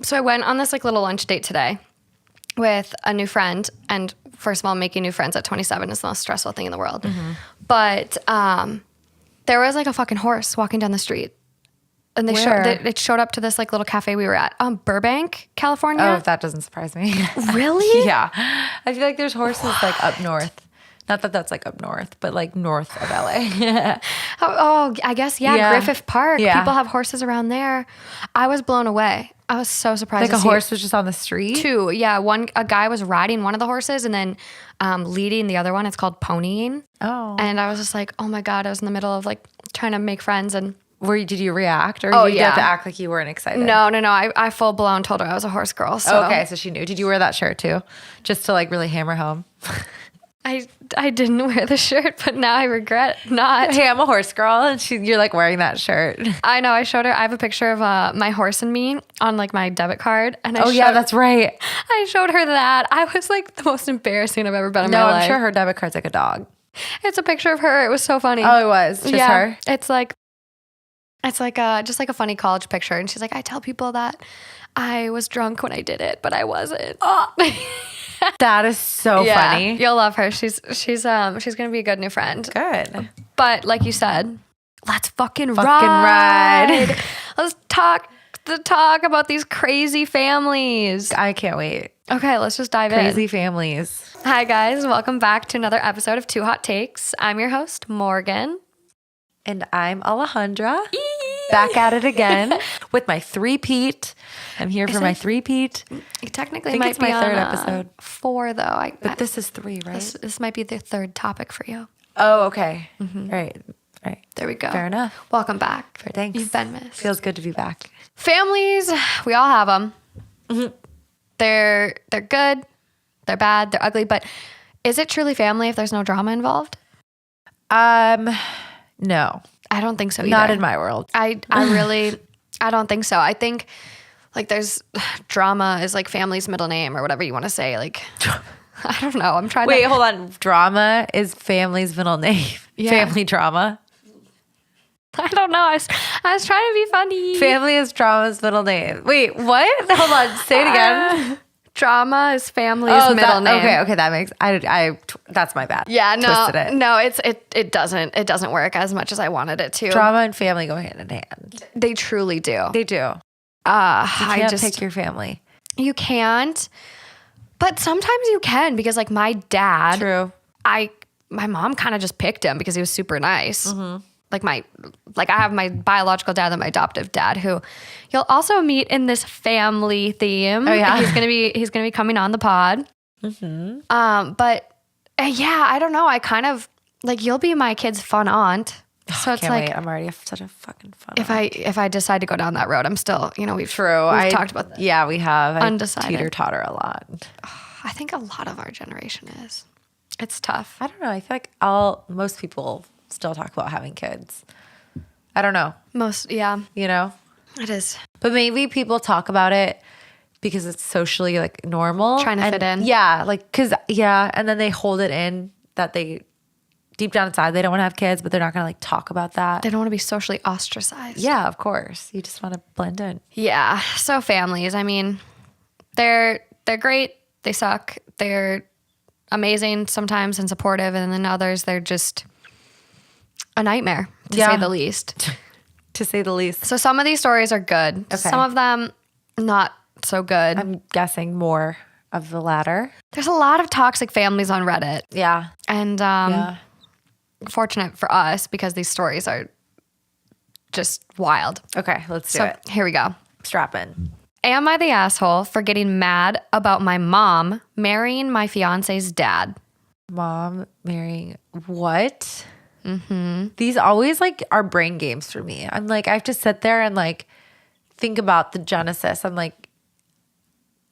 So I went on this like little lunch date today with a new friend. And first of all, making new friends at 27 is the most stressful thing in the world. But there was like a fucking horse walking down the street. And it showed up to this like little cafe we were at, Burbank, California. Oh, that doesn't surprise me. Really? Yeah. I feel like there's horses like up north. Not that that's like up north, but like north of LA. Oh, I guess, yeah. Griffith Park. Yeah. People have horses around there. I was blown away. I was so surprised. Like a horse was just on the street? Two. Yeah. A guy was riding one of the horses and then leading the other one. It's called ponying. Oh. And I was just like, oh my God, I was in the middle of like trying to make friends and. Did you react or did you have to act like you weren't excited? No. I full blown told her I was a horse girl. So. Okay, so she knew. Did you wear that shirt too? Just to like really hammer home? I didn't wear the shirt, but now I regret not. Hey, I'm a horse girl, and you're like wearing that shirt. I know. I showed her. I have a picture of my horse and me on like my debit card, and yeah, that's right. I showed her that. I was like the most embarrassing I've ever been in my life. No, I'm sure her debit card's like a dog. It's a picture of her. It was so funny. Oh, it was just her. It's like just like a funny college picture, and she's like, I tell people that I was drunk when I did it, but I wasn't. Oh. That is so funny. You'll love her. She's gonna be a good new friend. Good. But like you said, let's fucking ride. Let's talk about these crazy families. I can't wait. Okay, let's just dive in. Crazy families. Hi guys, welcome back to another episode of Two Hot Takes. I'm your host, Morgan. And I'm Alejandra. Back at it again with my three-peat. I'm here for my three-peat. Technically, I think it's my third episode. 4 though. But this is 3, right? This might be the third topic for you. Oh, okay. Right. There we go. Fair enough. Welcome back. Thanks. You've been missed. Feels good to be back. Families, we all have them. They're good, they're bad, they're ugly. But is it truly family if there's no drama involved? No. I don't think so either. Not in my world. I don't think so. I think like there's drama is like family's middle name or whatever you want to say. Like, I don't know. I'm trying Wait, hold on. Drama is family's middle name. Yeah. Family drama. I don't know. I was trying to be funny. Family is drama's middle name. Wait, what? Hold on. Say it again. Drama is family's middle name. Okay. That makes that's my bad. Yeah, Twisted it. no, it doesn't work as much as I wanted it to. Drama and family go hand in hand. They truly do. They do. You can't pick your family. You can't, but sometimes you can because like my dad. True. My mom kind of just picked him because he was super nice. Like I have my biological dad and my adoptive dad, who you'll also meet in this family theme. Oh yeah, he's gonna be coming on the pod. But yeah, I don't know. I kind of like you'll be my kid's fun aunt. So it's can't like wait. I'm already such a fucking fun. If I decide to go down that road, I'm still we've talked about that. Yeah, we have. Undecided. I teeter-totter a lot. I think a lot of our generation is. It's tough. I don't know. I feel like most people still talk about having kids. I don't know. Yeah. It is. But maybe people talk about it because it's socially like normal. Trying to fit in. Yeah. And then they hold it in that they, deep down inside, they don't want to have kids, but they're not going to like talk about that. They don't want to be socially ostracized. Yeah, of course. You just want to blend in. Yeah. So families, I mean, they're great. They suck. They're amazing sometimes and supportive. And then others, they're just a nightmare, to say the least. To say the least. So some of these stories are good. Okay. Some of them not so good. I'm guessing more of the latter. There's a lot of toxic families on Reddit. Yeah. And fortunate for us because these stories are just wild. Okay, let's do it. Here we go. Strap in. Am I the asshole for getting mad about my mom marrying my fiance's dad? Mom marrying what? These always like are brain games for me. I'm like, I have to sit there and like think about the genesis. I'm like,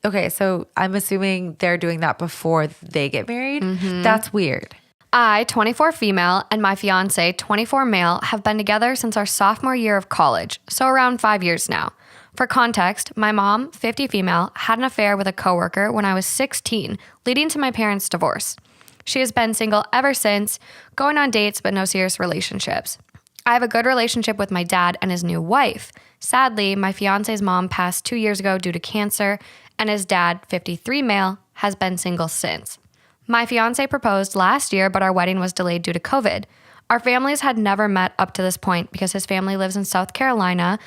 okay, so I'm assuming they're doing that before they get married. That's weird. I, 24 female, and my fiance, 24 male, have been together since our sophomore year of college, so around 5 years now. For context, my mom, 50 female, had an affair with a coworker when I was 16, leading to my parents' divorce. She has been single ever since, going on dates but no serious relationships. I have a good relationship with my dad and his new wife. Sadly, my fiance's mom passed 2 years ago due to cancer, and his dad, 53 male, has been single since. My fiance proposed last year, but our wedding was delayed due to COVID. Our families had never met up to this point because his family lives in South Carolina,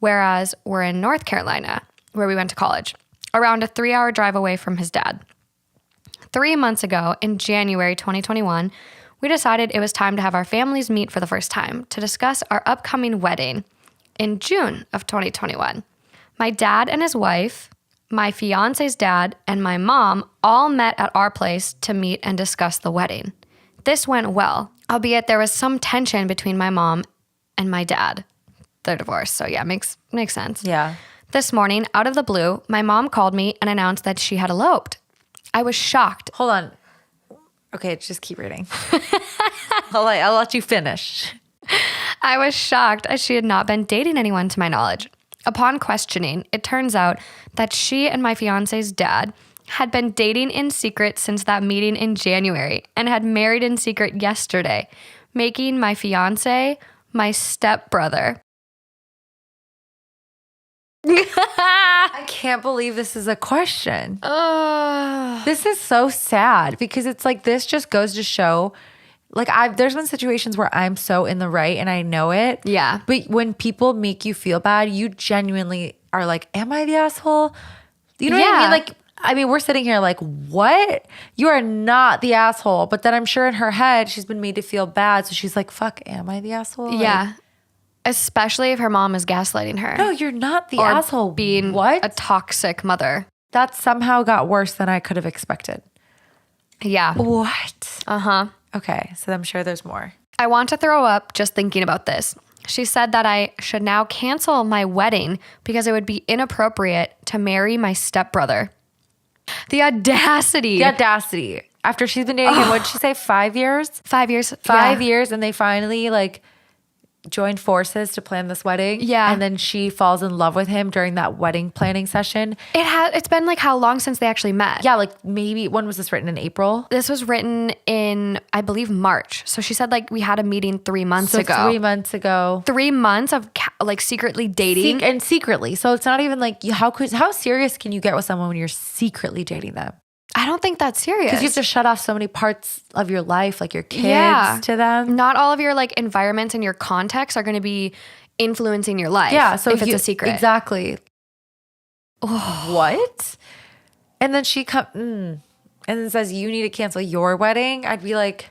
whereas we're in North Carolina, where we went to college, around a 3-hour drive away from his dad. 3 months ago, in January 2021, we decided it was time to have our families meet for the first time to discuss our upcoming wedding in June of 2021. My dad and his wife, my fiance's dad, and my mom all met at our place to meet and discuss the wedding. This went well, albeit there was some tension between my mom and my dad. They're divorced, so yeah, makes sense. Yeah. This morning, out of the blue, my mom called me and announced that she had eloped. I was shocked. Hold on. Okay, just keep reading. I'll let you finish. I was shocked as she had not been dating anyone to my knowledge. Upon questioning, it turns out that she and my fiance's dad had been dating in secret since that meeting in January and had married in secret yesterday, making my fiance my stepbrother. I can't believe this is a question. This is so sad because it's like this just goes to show, like there's been situations where I'm so in the right and I know it. Yeah. But when people make you feel bad, you genuinely are like, am I the asshole? You know what I mean? Like, I mean, we're sitting here like, what? You are not the asshole. But then I'm sure in her head, she's been made to feel bad. So she's like, fuck, am I the asshole? Yeah. Especially if her mom is gaslighting her. No, you're not the or asshole. Being what? a toxic mother. That somehow got worse than I could have expected. Yeah. What? Uh-huh. Okay, so I'm sure there's more. I want to throw up just thinking about this. She said that I should now cancel my wedding because it would be inappropriate to marry my stepbrother. The audacity. The audacity. After she's been dating him, what did she say, 5 years? 5 years. 5 years, and they finally like joined forces to plan this wedding. Yeah. And then she falls in love with him during that wedding planning session. It's been like how long since they actually met? Yeah, like maybe, when was this written, in April? This was written in, I believe, March. So she said like we had a meeting 3 months ago. 3 months ago. 3 months of like secretly dating. And secretly. So it's not even like, how serious can you get with someone when you're secretly dating them? I don't think that's serious. Because you have to shut off so many parts of your life, like your kids to them. Not all of your like environments and your context are going to be influencing your life. Yeah. So if it's a secret. Exactly. What? And then she and then says, you need to cancel your wedding. I'd be like,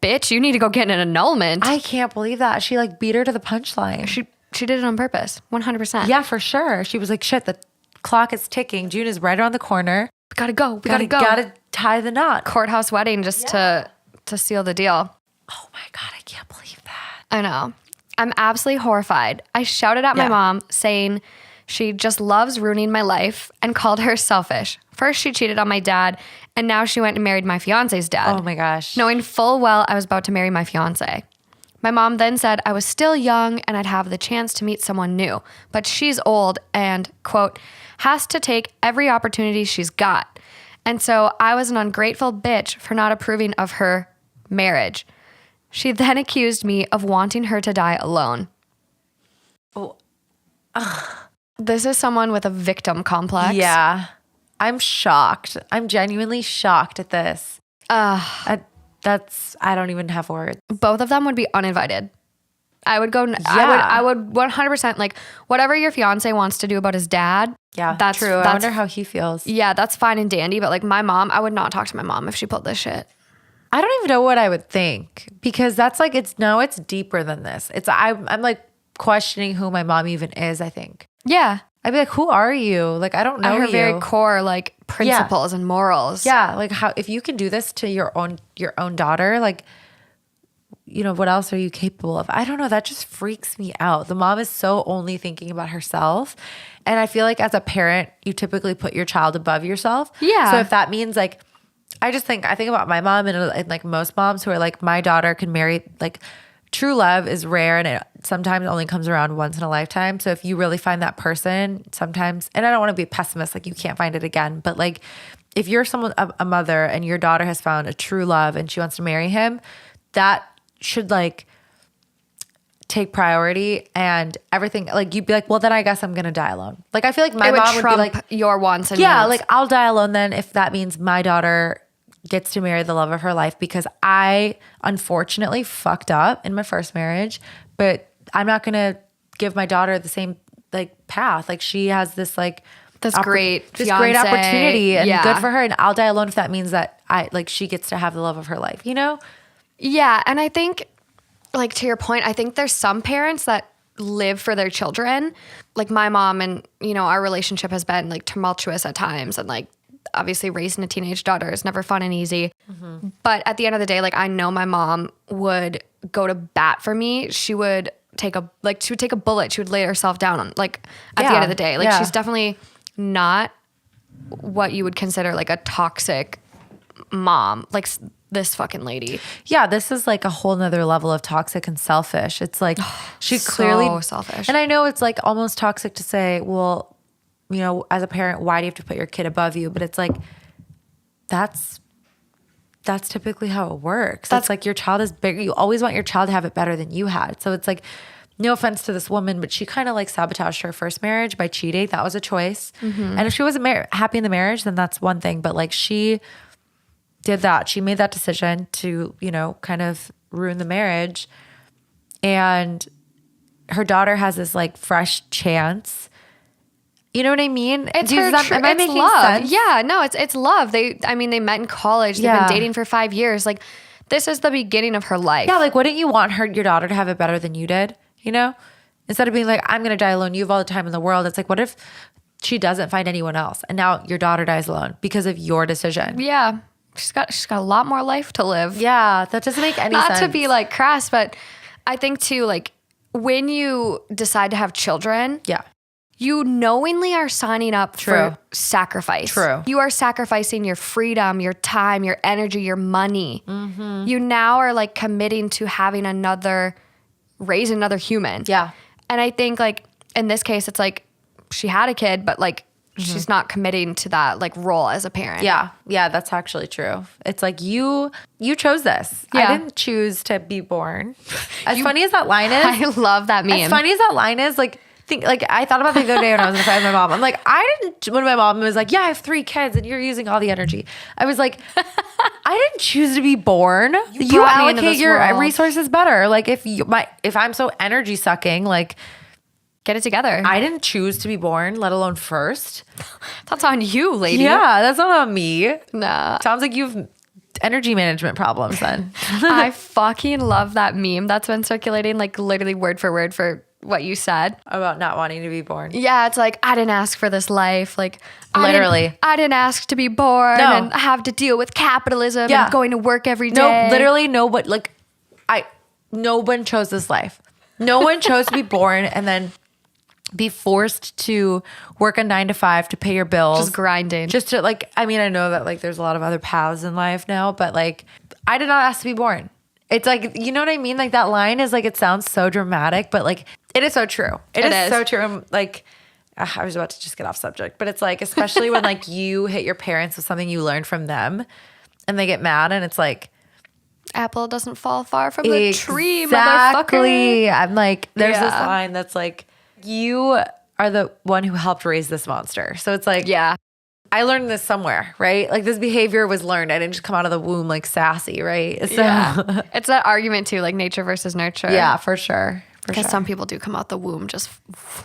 bitch, you need to go get an annulment. I can't believe that. She like beat her to the punchline. She did it on purpose. 100%. Yeah, for sure. She was like, shit, the clock is ticking. June is right around the corner. Gotta go. We gotta go. Gotta tie the knot. Courthouse wedding just to seal the deal. Oh my God, I can't believe that. I know. I'm absolutely horrified. I shouted at my mom saying she just loves ruining my life and called her selfish. First she cheated on my dad and now she went and married my fiance's dad. Oh my gosh. Knowing full well I was about to marry my fiance. My mom then said I was still young and I'd have the chance to meet someone new, but she's old and, quote, has to take every opportunity she's got. And so I was an ungrateful bitch for not approving of her marriage. She then accused me of wanting her to die alone. Oh. This is someone with a victim complex. Yeah. I'm shocked. I'm genuinely shocked at this. I don't even have words. Both of them would be uninvited. I would go, I would 100% like whatever your fiance wants to do about his dad. Yeah, that's true. I wonder how he feels. Yeah, that's fine and dandy. But like my mom, I would not talk to my mom if she pulled this shit. I don't even know what I would think because that's like, it's deeper than this. I'm like questioning who my mom even is, I think. Yeah. I'd be like, who are you? Like, I don't know her you. very core, like principles and morals. Yeah. Like how, if you can do this to your own daughter, like, you know, what else are you capable of? I don't know. That just freaks me out. The mom is so only thinking about herself. And I feel like as a parent, you typically put your child above yourself. Yeah. So if that means like, I think about my mom and like most moms who are like, my daughter can marry, like true love is rare and it sometimes only comes around once in a lifetime. So if you really find that person sometimes, and I don't want to be a pessimist, like you can't find it again, but like if you're a mother and your daughter has found a true love and she wants to marry him, that should like take priority and everything. Like you'd be like, well, then I guess I'm going to die alone. Like I feel like my It would mom would trump be like, your wants and yeah, needs. like I'll die alone then if that means my daughter gets to marry the love of her life, because I unfortunately fucked up in my first marriage, but I'm not going to give my daughter the same like path. Like she has this like This great great fiance. opportunity, and Yeah. good for her. And I'll die alone if that means that she gets to have the love of her life, you know? Yeah, and I think, like to your point, I think there's some parents that live for their children. Like my mom and, our relationship has been like tumultuous at times, and like obviously raising a teenage daughter is never fun and easy. Mm-hmm. But at the end of the day, like I know my mom would go to bat for me. She would take a bullet. She would lay herself down on like at the end of the day. Like she's definitely not what you would consider like a toxic mom. Like this fucking lady. Yeah, this is like a whole nother level of toxic and selfish. It's like she clearly so selfish. And I know it's like almost toxic to say, well, as a parent, why do you have to put your kid above you? But it's like that's typically how it works. That's like your child is bigger. You always want your child to have it better than you had. So it's like, no offense to this woman, but she kind of like sabotaged her first marriage by cheating. That was a choice. Mm-hmm. And if she wasn't happy in the marriage, then that's one thing. But like she did that. She made that decision to, kind of ruin the marriage. And her daughter has this like fresh chance. You know what I mean? It's am I making love. sense? Yeah, no, it's love. They met in college. They've been dating for 5 years. Like this is the beginning of her life. Yeah, like wouldn't you want your daughter to have it better than you did? Instead of being like, I'm going to die alone. You have all the time in the world. It's like, what if she doesn't find anyone else? And now your daughter dies alone because of your decision. Yeah. She's got a lot more life to live. Yeah. That doesn't make any sense. Not to be like crass, but I think too, like when you decide to have children. Yeah. You knowingly are signing up for sacrifice. True. You are sacrificing your freedom, your time, your energy, your money. Mm-hmm. You now are like committing to raise another human. Yeah. And I think like in this case, it's like she had a kid, but like she's not committing to that like role as a parent. Yeah. Yeah, that's actually true. It's like you chose this. Yeah. I didn't choose to be born. As funny as that line is. I love that meme. As funny as that line is, like I thought about the other day when I was in a fight with my mom. I'm like, when my mom was like, yeah, I have 3 kids and you're using all the energy. I was like, I didn't choose to be born. You allocate your resources better. Like if I'm so energy sucking, like get it together. I didn't choose to be born, let alone first. That's on you, lady. Yeah, that's not on me. No. Sounds like you've energy management problems then. I fucking love that meme that's been circulating like literally word for word for what you said about not wanting to be born. Yeah, it's like I didn't ask for this life. Like literally, I didn't ask to be born and have to deal with capitalism and going to work every day. No, literally, no one chose this life. No one chose to be born and then be forced to work a 9 to 5 to pay your bills, just grinding, just to like. I mean, I know that like there's a lot of other paths in life now, but like I did not ask to be born. It's like, you know what I mean? Like that line is like, it sounds so dramatic, but like it is so true. It is so true. Like I was about to just get off subject, but it's like, especially when like you hit your parents with something you learned from them and they get mad and it's like, apple doesn't fall far from the tree, motherfucker. Motherfucker. I'm like, there's this line that's like, you are the one who helped raise this monster. So it's like, yeah. I learned this somewhere, right? Like this behavior was learned. I didn't just come out of the womb like sassy, right? So yeah. It's that argument too, like nature versus nurture. Yeah, for sure. Because some people do come out the womb just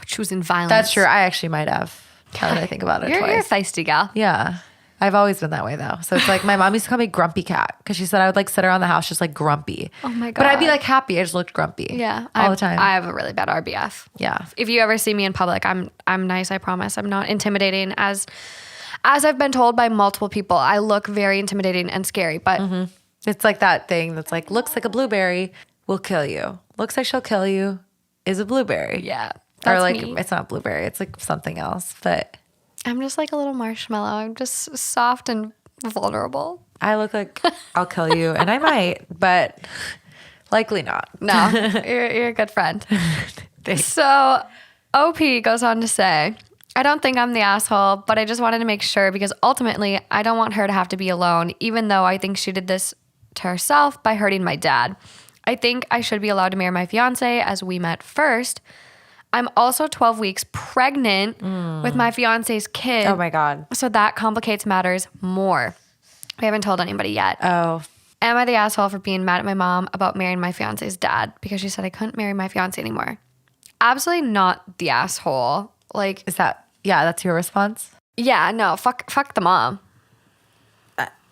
choosing violence. That's true. I actually might have. Now that I think about it You're a twice. feisty gal. Yeah. I've always been that way though. So it's like my mom used to call me grumpy cat because she said I would like sit around the house just like grumpy. Oh my God. But I'd be like happy. I just looked grumpy. Yeah. All the time. I have a really bad RBF. Yeah. If you ever see me in public, I'm nice, I promise. I'm not intimidating as I've been told by multiple people. I look very intimidating and scary, but it's like that thing that's like, looks like a blueberry will kill you. Looks like she'll kill you is a blueberry. Yeah. Or like, it's not blueberry. It's like something else, but I'm just like a little marshmallow. I'm just soft and vulnerable. I look like I'll kill you and I might, but likely not. No, you're a good friend. So OP goes on to say, I don't think I'm the asshole, but I just wanted to make sure because ultimately I don't want her to have to be alone, even though I think she did this to herself by hurting my dad. I think I should be allowed to marry my fiance as we met first. I'm also 12 weeks pregnant with my fiance's kid. Oh my God. So that complicates matters more. We haven't told anybody yet. Oh. Am I the asshole for being mad at my mom about marrying my fiance's dad because she said I couldn't marry my fiance anymore? Absolutely not the asshole. Like, Is that, yeah, that's your response? yeah, no, fuck the mom.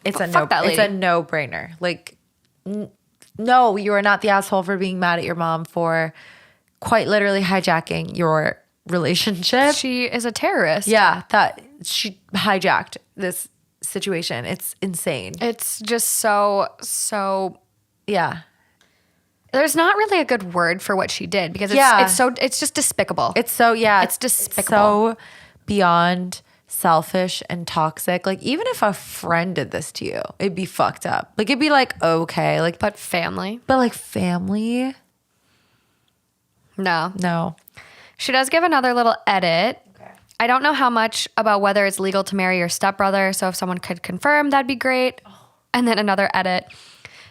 It's a Fuck that it's lady. a no-brainer. Like, no, you are not the asshole for being mad at your mom for quite literally hijacking your relationship. She is a terrorist. Yeah, that she hijacked this situation. It's insane. It's just so. Yeah. There's not really a good word for what she did because it's just despicable. It's so, yeah. It's despicable. It's so beyond selfish and toxic. Like, even if a friend did this to you, it'd be fucked up. Like, it'd be like, okay. Like, But family? but like family? No. No. She does give another little edit. Okay. I don't know how much about whether it's legal to marry your stepbrother, so if someone could confirm, that'd be great. And then another edit.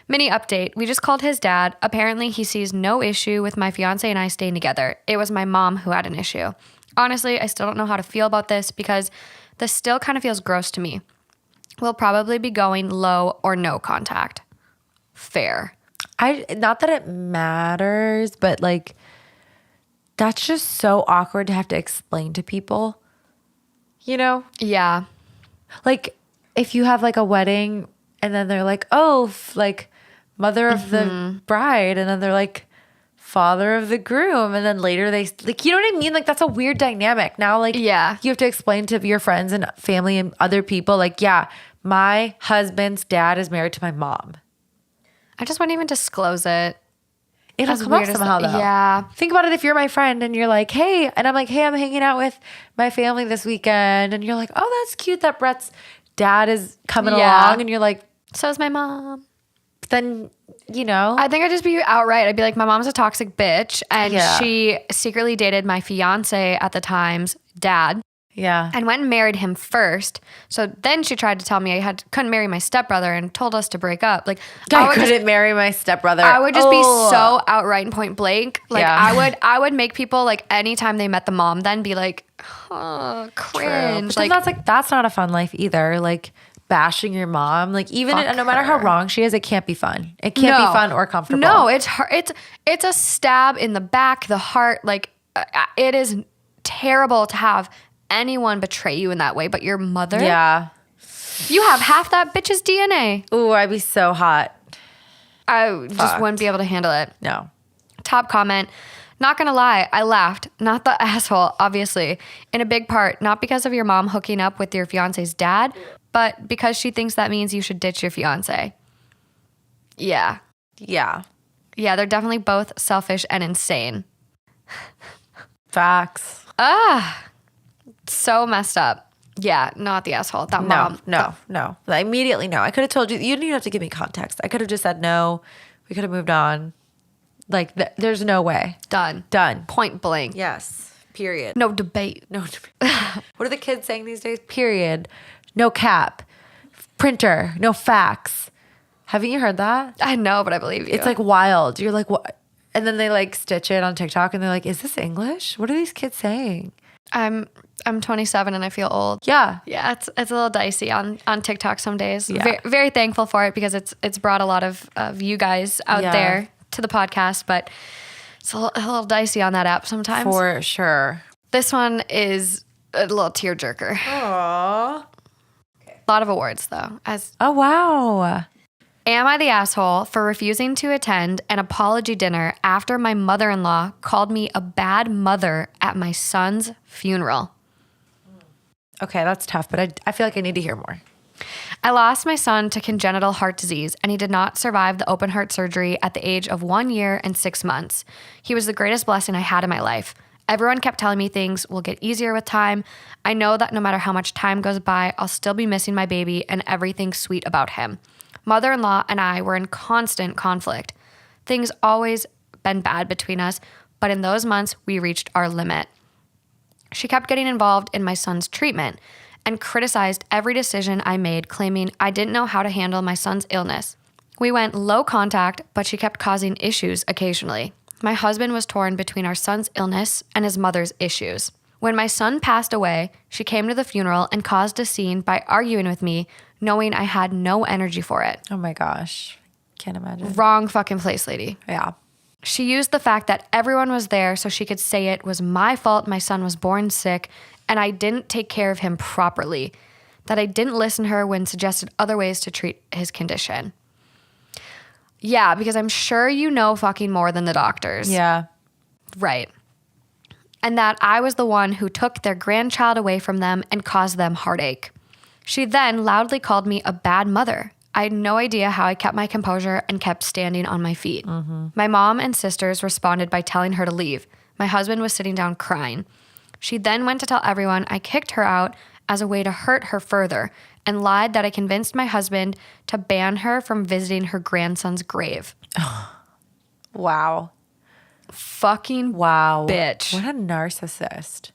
Mini update. We just called his dad. Apparently, he sees no issue with my fiance and I staying together. It was my mom who had an issue. Honestly, I still don't know how to feel about this because this still kind of feels gross to me. We'll probably be going low or no contact. Fair. Not that it matters, but like, that's just so awkward to have to explain to people, you know? Yeah. Like, if you have like a wedding and then they're like, oh, like mother of the bride, and then they're like father of the groom, and then later they, like, you know what I mean? Like, that's a weird dynamic. Now, like, Yeah. you have to explain to your friends and family and other people, like, yeah, my husband's dad is married to my mom. I just wouldn't even disclose it. It'll As come up weird as somehow, that- though. yeah. Think about it. If you're my friend and you're like, hey, and I'm like, hey, I'm hanging out with my family this weekend, and you're like, oh, that's cute that Brett's dad is coming Yeah. along, and you're like, So is my mom. then, you know, I think I'd just be outright. I'd be like, my mom's a toxic bitch. And Yeah. she secretly dated my fiance at the time's dad yeah. and went and married him first. So then she tried to tell me couldn't marry my stepbrother and told us to break up. Like, I would couldn't just, marry my stepbrother. I would just be Oh. so outright and point blank. Like, Yeah. I would make people, like, anytime they met the mom, then be like, oh, True. cringe. But Like, then that's not a fun life either. Like, bashing your mom, like, even Fuck no matter how her. wrong she is, it can't be fun. It can't be fun or comfortable. No, it's it's a stab in the back, the heart. Like, it is terrible to have anyone betray you in that way. But your mother, Yeah. you have half that bitch's DNA. Ooh, I'd be so hot. I just Fucked. wouldn't be able to handle it. No. Top comment. Not gonna lie, I laughed. Not the asshole, obviously. In a big part, not because of your mom hooking up with your fiance's dad, but because she thinks that means you should ditch your fiance. Yeah. Yeah. Yeah, they're definitely both selfish and insane. Facts. So messed up. Yeah, not the asshole. That No, mom. no. Immediately, no. I could have told you. You didn't even have to give me context. I could have just said no. We could have moved on. Like, there's no way. Done. Point blank. Yes. Period. No debate. No. What are the kids saying these days? Period. No cap. Printer. No fax. Haven't you heard that? I know, but I believe you. It's like wild. You're like, what? And then they like stitch it on TikTok and they're like, is this English? What are these kids saying? I'm 27 and I feel old. Yeah. Yeah, it's a little dicey on TikTok some days. Yeah. Very, very thankful for it because it's brought a lot of you guys out Yeah. there to the podcast, but it's a little dicey on that app sometimes. For sure. This one is a little tearjerker. Aww. A lot of awards though. Oh, wow. Am I the asshole for refusing to attend an apology dinner after my mother-in-law called me a bad mother at my son's funeral? Okay, that's tough, but I feel like I need to hear more. I lost my son to congenital heart disease, and he did not survive the open heart surgery at the age of 1 year and 6 months. He was the greatest blessing I had in my life. Everyone kept telling me things will get easier with time. I know that no matter how much time goes by, I'll still be missing my baby and everything sweet about him. Mother-in-law and I were in constant conflict. Things always been bad between us, but in those months, we reached our limit. She kept getting involved in my son's treatment and criticized every decision I made, claiming I didn't know how to handle my son's illness. We went low contact, but she kept causing issues occasionally. My husband was torn between our son's illness and his mother's issues. When my son passed away, she came to the funeral and caused a scene by arguing with me, knowing I had no energy for it. Oh my gosh. Can't imagine. Wrong fucking place, lady. Yeah. She used the fact that everyone was there so she could say it was my fault my son was born sick and I didn't take care of him properly, that I didn't listen to her when suggested other ways to treat his condition. Yeah, because I'm sure you know fucking more than the doctors. Yeah. Right. And that I was the one who took their grandchild away from them and caused them heartache. She then loudly called me a bad mother. I had no idea how I kept my composure and kept standing on my feet. My mom and sisters responded by telling her to leave. My husband was sitting down crying. She then went to tell everyone I kicked her out as a way to hurt her further and lied that I convinced my husband to ban her from visiting her grandson's grave. Wow. Fucking Wow. bitch. What a narcissist.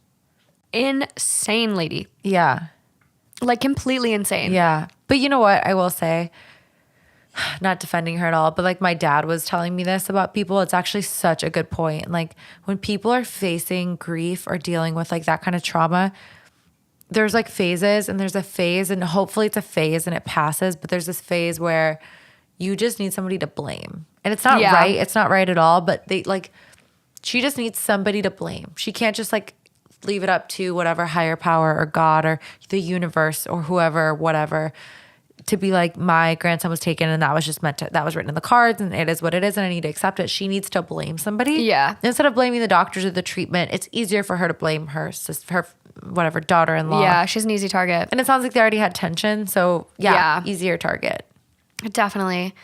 Insane lady. Yeah. Like completely insane. Yeah. But you know what? I will say, not defending her at all, but like my dad was telling me this about people. It's actually such a good point. Like when people are facing grief or dealing with like that kind of trauma, there's like phases and there's a phase and hopefully it's a phase and it passes. But there's this phase where you just need somebody to blame. And it's not right. It's not right at all. But she just needs somebody to blame. She can't just like leave it up to whatever higher power or God or the universe or whoever, whatever, to be like, my grandson was taken and that was just that was written in the cards and it is what it is and I need to accept it. She needs to blame somebody. Yeah. Instead of blaming the doctors or the treatment, it's easier for her to blame her sister, her whatever, daughter-in-law. Yeah, she's an easy target. And it sounds like they already had tension. So yeah. Easier target. Definitely.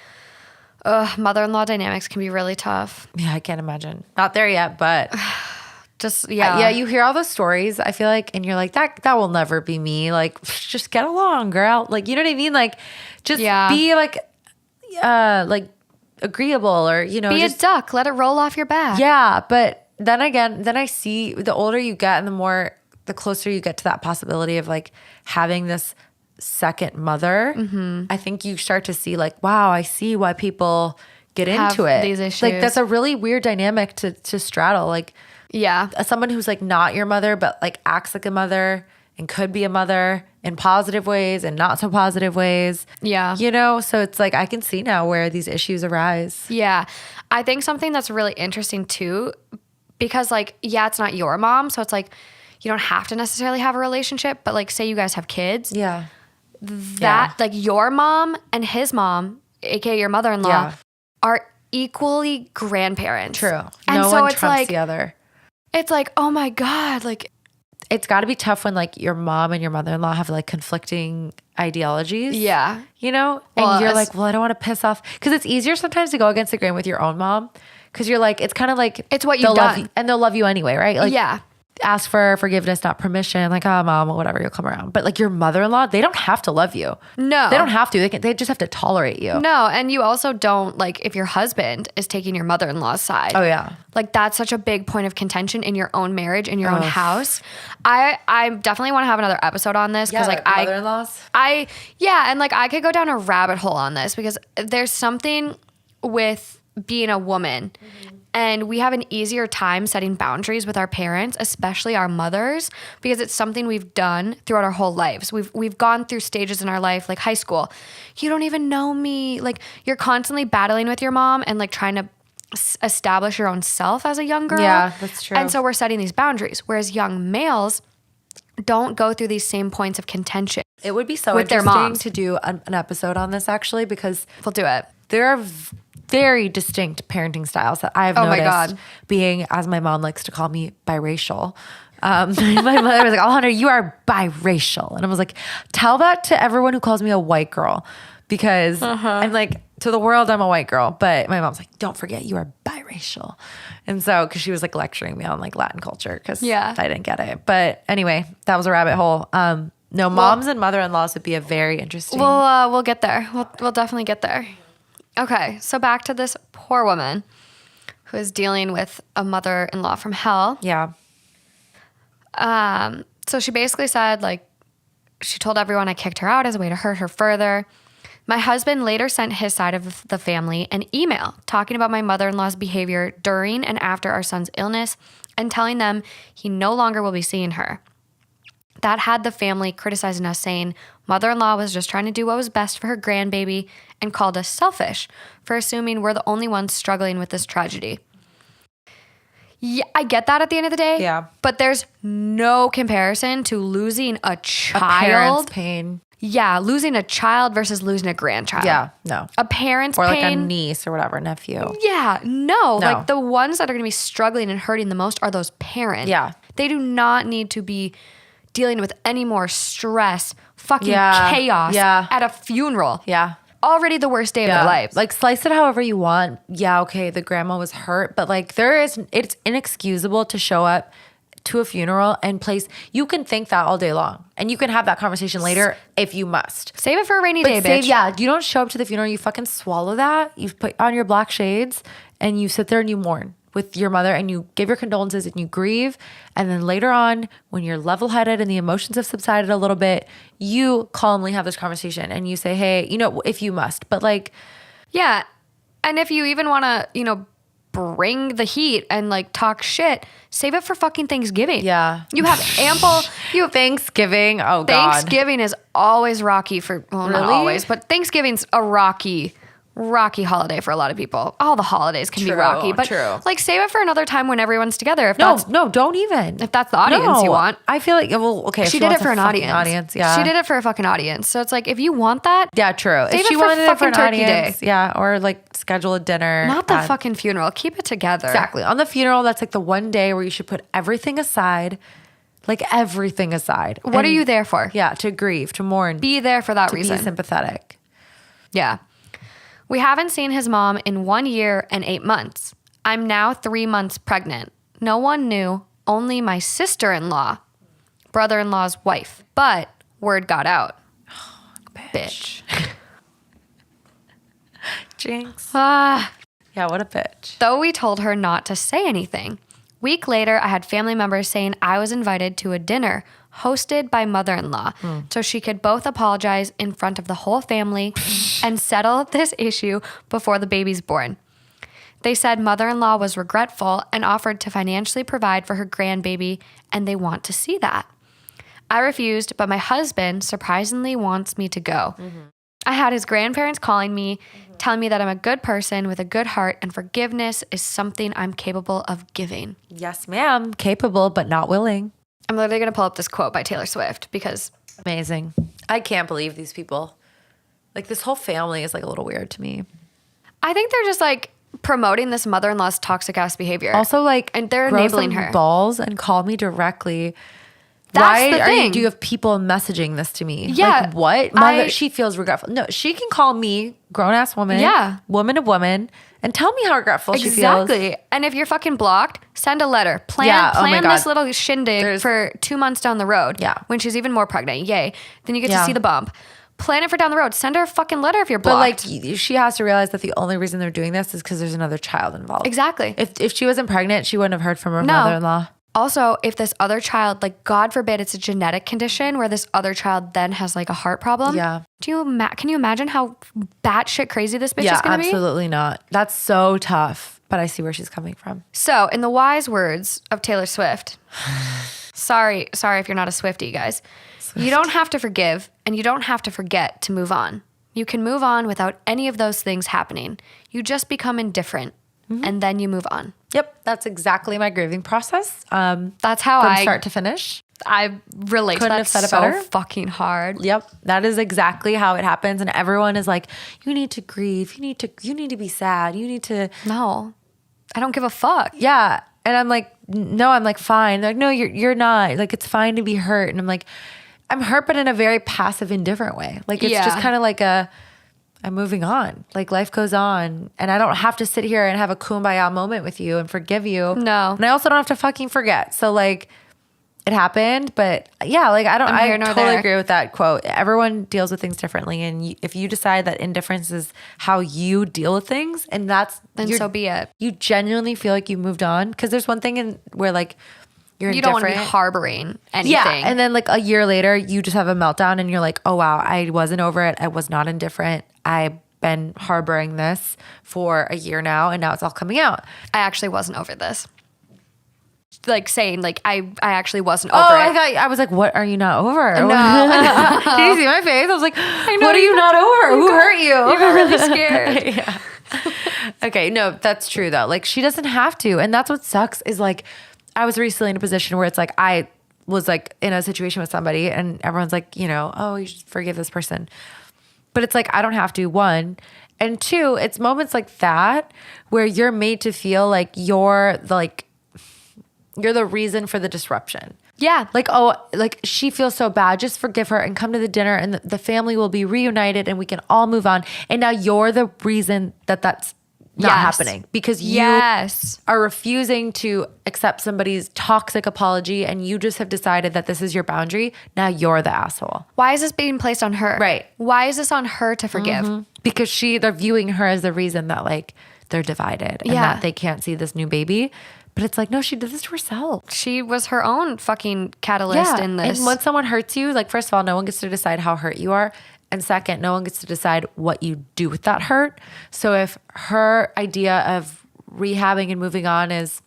Mother-in-law dynamics can be really tough. Yeah, I can't imagine. Not there yet, but just, yeah, you hear all those stories, I feel like, and you're like, that will never be me. Like, just get along, girl. Like, you know what I mean? Like, just be like agreeable or, you know. Be a duck. Let it roll off your back. Yeah. But then again, then I see the older you get and the closer you get to that possibility of like having this second mother, I think you start to see like, wow, I see why people get into it. These issues. Like that's a really weird dynamic to straddle. Like, yeah, someone who's like not your mother, but like acts like a mother and could be a mother in positive ways and not so positive ways. Yeah. You know, so it's like, I can see now where these issues arise. Yeah. I think something that's really interesting too, because like, yeah, it's not your mom. So it's like, you don't have to necessarily have a relationship, but like say you guys have kids. Yeah. Like your mom and his mom, aka your mother-in-law, are equally grandparents. True. And no so one it's trumps like, the other. It's like, oh my God, like it's got to be tough when like your mom and your mother-in-law have like conflicting ideologies. Yeah. You know? And you're like, well, I don't want to piss off. Because it's easier sometimes to go against the grain with your own mom. Because you're like, it's kind of like. It's what you've done. And they'll love you anyway, right? Like, yeah. Ask for forgiveness, not permission. Like, oh, mom, whatever, you'll come around. But like your mother-in-law, they don't have to love you. No. They don't have to. They just have to tolerate you. No. And you also don't, like, if your husband is taking your mother-in-law's side. Oh, yeah. Like, that's such a big point of contention in your own marriage, in your own house. I definitely want to have another episode on this. Because, like, mother-in-laws? And, like, I could go down a rabbit hole on this because there's something with being a woman. And we have an easier time setting boundaries with our parents, especially our mothers, because it's something we've done throughout our whole lives. We've gone through stages in our life, like high school. You don't even know me. Like you're constantly battling with your mom and like trying to establish your own self as a young girl. Yeah, that's true. And so we're setting these boundaries, whereas young males don't go through these same points of contention. It would be so with their interesting moms. to do an episode on this actually, because We'll do it. there are very distinct parenting styles that I've noticed. My God. Being, as my mom likes to call me, biracial. My mother was like, Alejandra, you are biracial. And I was like, tell that to everyone who calls me a white girl. Because I'm like, to the world, I'm a white girl. But my mom's like, don't forget, you are biracial. And so, because she was like lecturing me on like Latin culture, because I didn't get it. But anyway, that was a rabbit hole. No, moms and mother-in-laws would be a very interesting. We'll get there. We'll definitely get there. Okay, so back to this poor woman who is dealing with a mother-in-law from hell. Yeah. So she basically said, like, she told everyone I kicked her out as a way to hurt her further. My husband later sent his side of the family an email talking about my mother-in-law's behavior during and after our son's illness and telling them he no longer will be seeing her. That had the family criticizing us, saying mother-in-law was just trying to do what was best for her grandbaby and called us selfish for assuming we're the only ones struggling with this tragedy. Yeah, I get that at the end of the day. Yeah. But there's no comparison to losing a child. A parent's pain. Yeah, losing a child versus losing a grandchild. Yeah, no. A parent's Or pain. like a niece or whatever, nephew. Yeah, no. No. Like the ones that are going to be struggling and hurting the most are those parents. Yeah. They do not need to be dealing with any more stress, fucking Yeah. chaos Yeah. at a funeral. Yeah. Already the worst day of their life. Like slice it however you want. Yeah, okay, the grandma was hurt, but like it's inexcusable to show up to a funeral and place. You can think that all day long, and you can have that conversation later if you must. Save it for a rainy day, bitch. Yeah, you don't show up to the funeral. You fucking swallow that. You put on your black shades and you sit there and you mourn with your mother and you give your condolences and you grieve. And then later on, when you're level-headed and the emotions have subsided a little bit, you calmly have this conversation and you say, hey, if you must, but like, Yeah. And if you even want to, bring the heat and like talk shit, save it for fucking Thanksgiving. Yeah. You have ample. Thanksgiving. Oh, God. Thanksgiving is always rocky for, well, not Really? always, but Thanksgiving's a rocky holiday for a lot of people. All the holidays can be True, rocky, but true. like save it for another time when everyone's together. If No, don't even. if that's the audience you want. I feel like, well, okay. if She did it wants for a an fucking audience. Yeah. She did it for a fucking audience. So it's like, if you want that, Yeah, true. Save If it she for wanted it for fucking an Turkey audience, Day. yeah, or like schedule a dinner. not the at- fucking funeral. Keep it together. Exactly. On the funeral, that's like the one day where you should put everything aside, like everything aside. What are you there for? Yeah, to grieve, to mourn, Be there for that to reason. be sympathetic. Yeah. We haven't seen his mom in 1 year and 8 months. I'm now 3 months pregnant. No one knew, only my sister-in-law, brother-in-law's wife. But word got out. Bitch. Jinx. Ah. Yeah, what a bitch. Though we told her not to say anything. Week later, I had family members saying I was invited to a dinner hosted by mother-in-law so she could both apologize in front of the whole family and settle this issue before the baby's born. They said mother-in-law was regretful and offered to financially provide for her grandbaby, and they want to see that. I refused, but my husband surprisingly wants me to go. I had his grandparents calling me, telling me that I'm a good person with a good heart and forgiveness is something I'm capable of giving. Yes, ma'am. Capable, but not willing. I'm literally going to pull up this quote by Taylor Swift because Amazing. I can't believe these people. Like this whole family is like a little weird to me. I think they're just like promoting this mother-in-law's toxic ass behavior. Also, like, and they're grow enabling some her. balls and call me directly. That's the Why thing. do you have people messaging this to me? Yeah, Like, what? She feels regretful. No, she can call me, grown ass woman. Yeah. Woman to woman, and tell me how regretful she feels. Exactly. And if you're fucking blocked, send a letter. Plan Yeah, oh my this God. little shindig for 2 months down the road. Yeah. When she's even more pregnant. Yay. Then you get to Yeah. see the bump. Plan it for down the road. Send her a fucking letter if you're But blocked. like, she has to realize that the only reason they're doing this is because there's another child involved. Exactly. If she wasn't pregnant, she wouldn't have heard from her No. mother-in-law. Also, if this other child, like God forbid, it's a genetic condition where this other child then has like a heart problem. Yeah. Can you imagine how batshit crazy this bitch Yeah, is going to be? absolutely not. That's so tough. But I see where she's coming from. So, in the wise words of Taylor Swift, sorry if you're not a Swiftie, guys. You don't have to forgive and you don't have to forget to move on. You can move on without any of those things happening. You just become indifferent and then you move on. Yep, that's exactly my grieving process. That's how From I start to finish. I relate to Couldn't that have said it so better. fucking hard. Yep, that is exactly how it happens, and everyone is like, "You need to grieve. You need to be sad. You need to." No, I don't give a fuck. Yeah, and I'm like, "No, I'm like fine." They're like, "No, you're not. Like it's fine to be hurt." And I'm like, "I'm hurt, but in a very passive, indifferent way. Like it's just Yeah. kind of like I'm moving on. Like life goes on, and I don't have to sit here and have a kumbaya moment with you and forgive you. No. and I also don't have to fucking forget. So like." It happened, but yeah, like I here nor totally there. agree with that quote. Everyone deals with things differently, and if you decide that indifference is how you deal with things, and Then so be it. you genuinely feel like you moved on, because there's one thing in where like you're You don't want to be indifferent. harboring anything. Yeah, and then like a year later, you just have a meltdown, and you're like, oh wow, I wasn't over it. I was not indifferent. I've been harboring this for a year now and now it's all coming out. I actually wasn't over this. Like saying like I actually wasn't over it. I was like, what are you not over? No. Did you see my face? I was like, what are you not over? Who hurt you? You got really scared. Yeah. Okay, no, that's true though. Like she doesn't have to. And that's what sucks is like, I was recently in a position where it's like, I was like in a situation with somebody and everyone's like, you know, oh, you should forgive this person. But it's like, I don't have to, one. And two, it's moments like that where you're made to feel like you're the reason for the disruption. Yeah. Like, oh, like she feels so bad. Just forgive her and come to the dinner and the family will be reunited and we can all move on. And now you're the reason that that's not happening because you are refusing to accept somebody's toxic apology and you just have decided that this is your boundary. Now you're the asshole. Why is this being placed on her? Right. Why is this on her to forgive? Mm-hmm. Because they're viewing her as the reason that like they're divided and that they can't see this new baby. But it's like, no, she did this to herself. She was her own fucking catalyst in this. And when someone hurts you, like, first of all, no one gets to decide how hurt you are. And second, no one gets to decide what you do with that hurt. So if her idea of rehabbing and moving on is,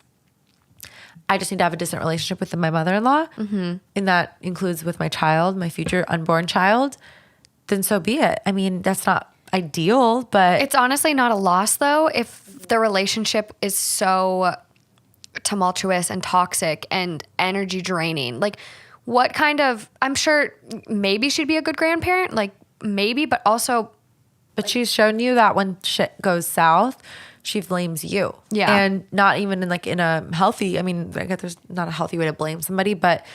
I just need to have a distant relationship with my mother-in-law, and that includes with my child, my future unborn child, then so be it. I mean, that's not ideal, but... It's honestly not a loss, though, if the relationship is so tumultuous and toxic and energy draining. Like, what kind of... I'm sure maybe she'd be a good grandparent, like, maybe, but also... But she's shown you that when shit goes south, she blames you. Yeah. And not even in a healthy... I mean, I guess there's not a healthy way to blame somebody, but...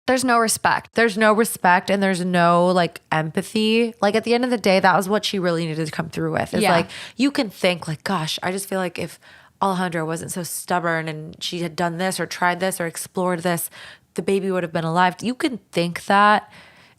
There's no respect. There's no respect and there's no like empathy. Like at the end of the day, that was what she really needed to come through with. Is like, you can think like, gosh, I just feel like if Alejandra wasn't so stubborn and she had done this or tried this or explored this, the baby would have been alive. You can think that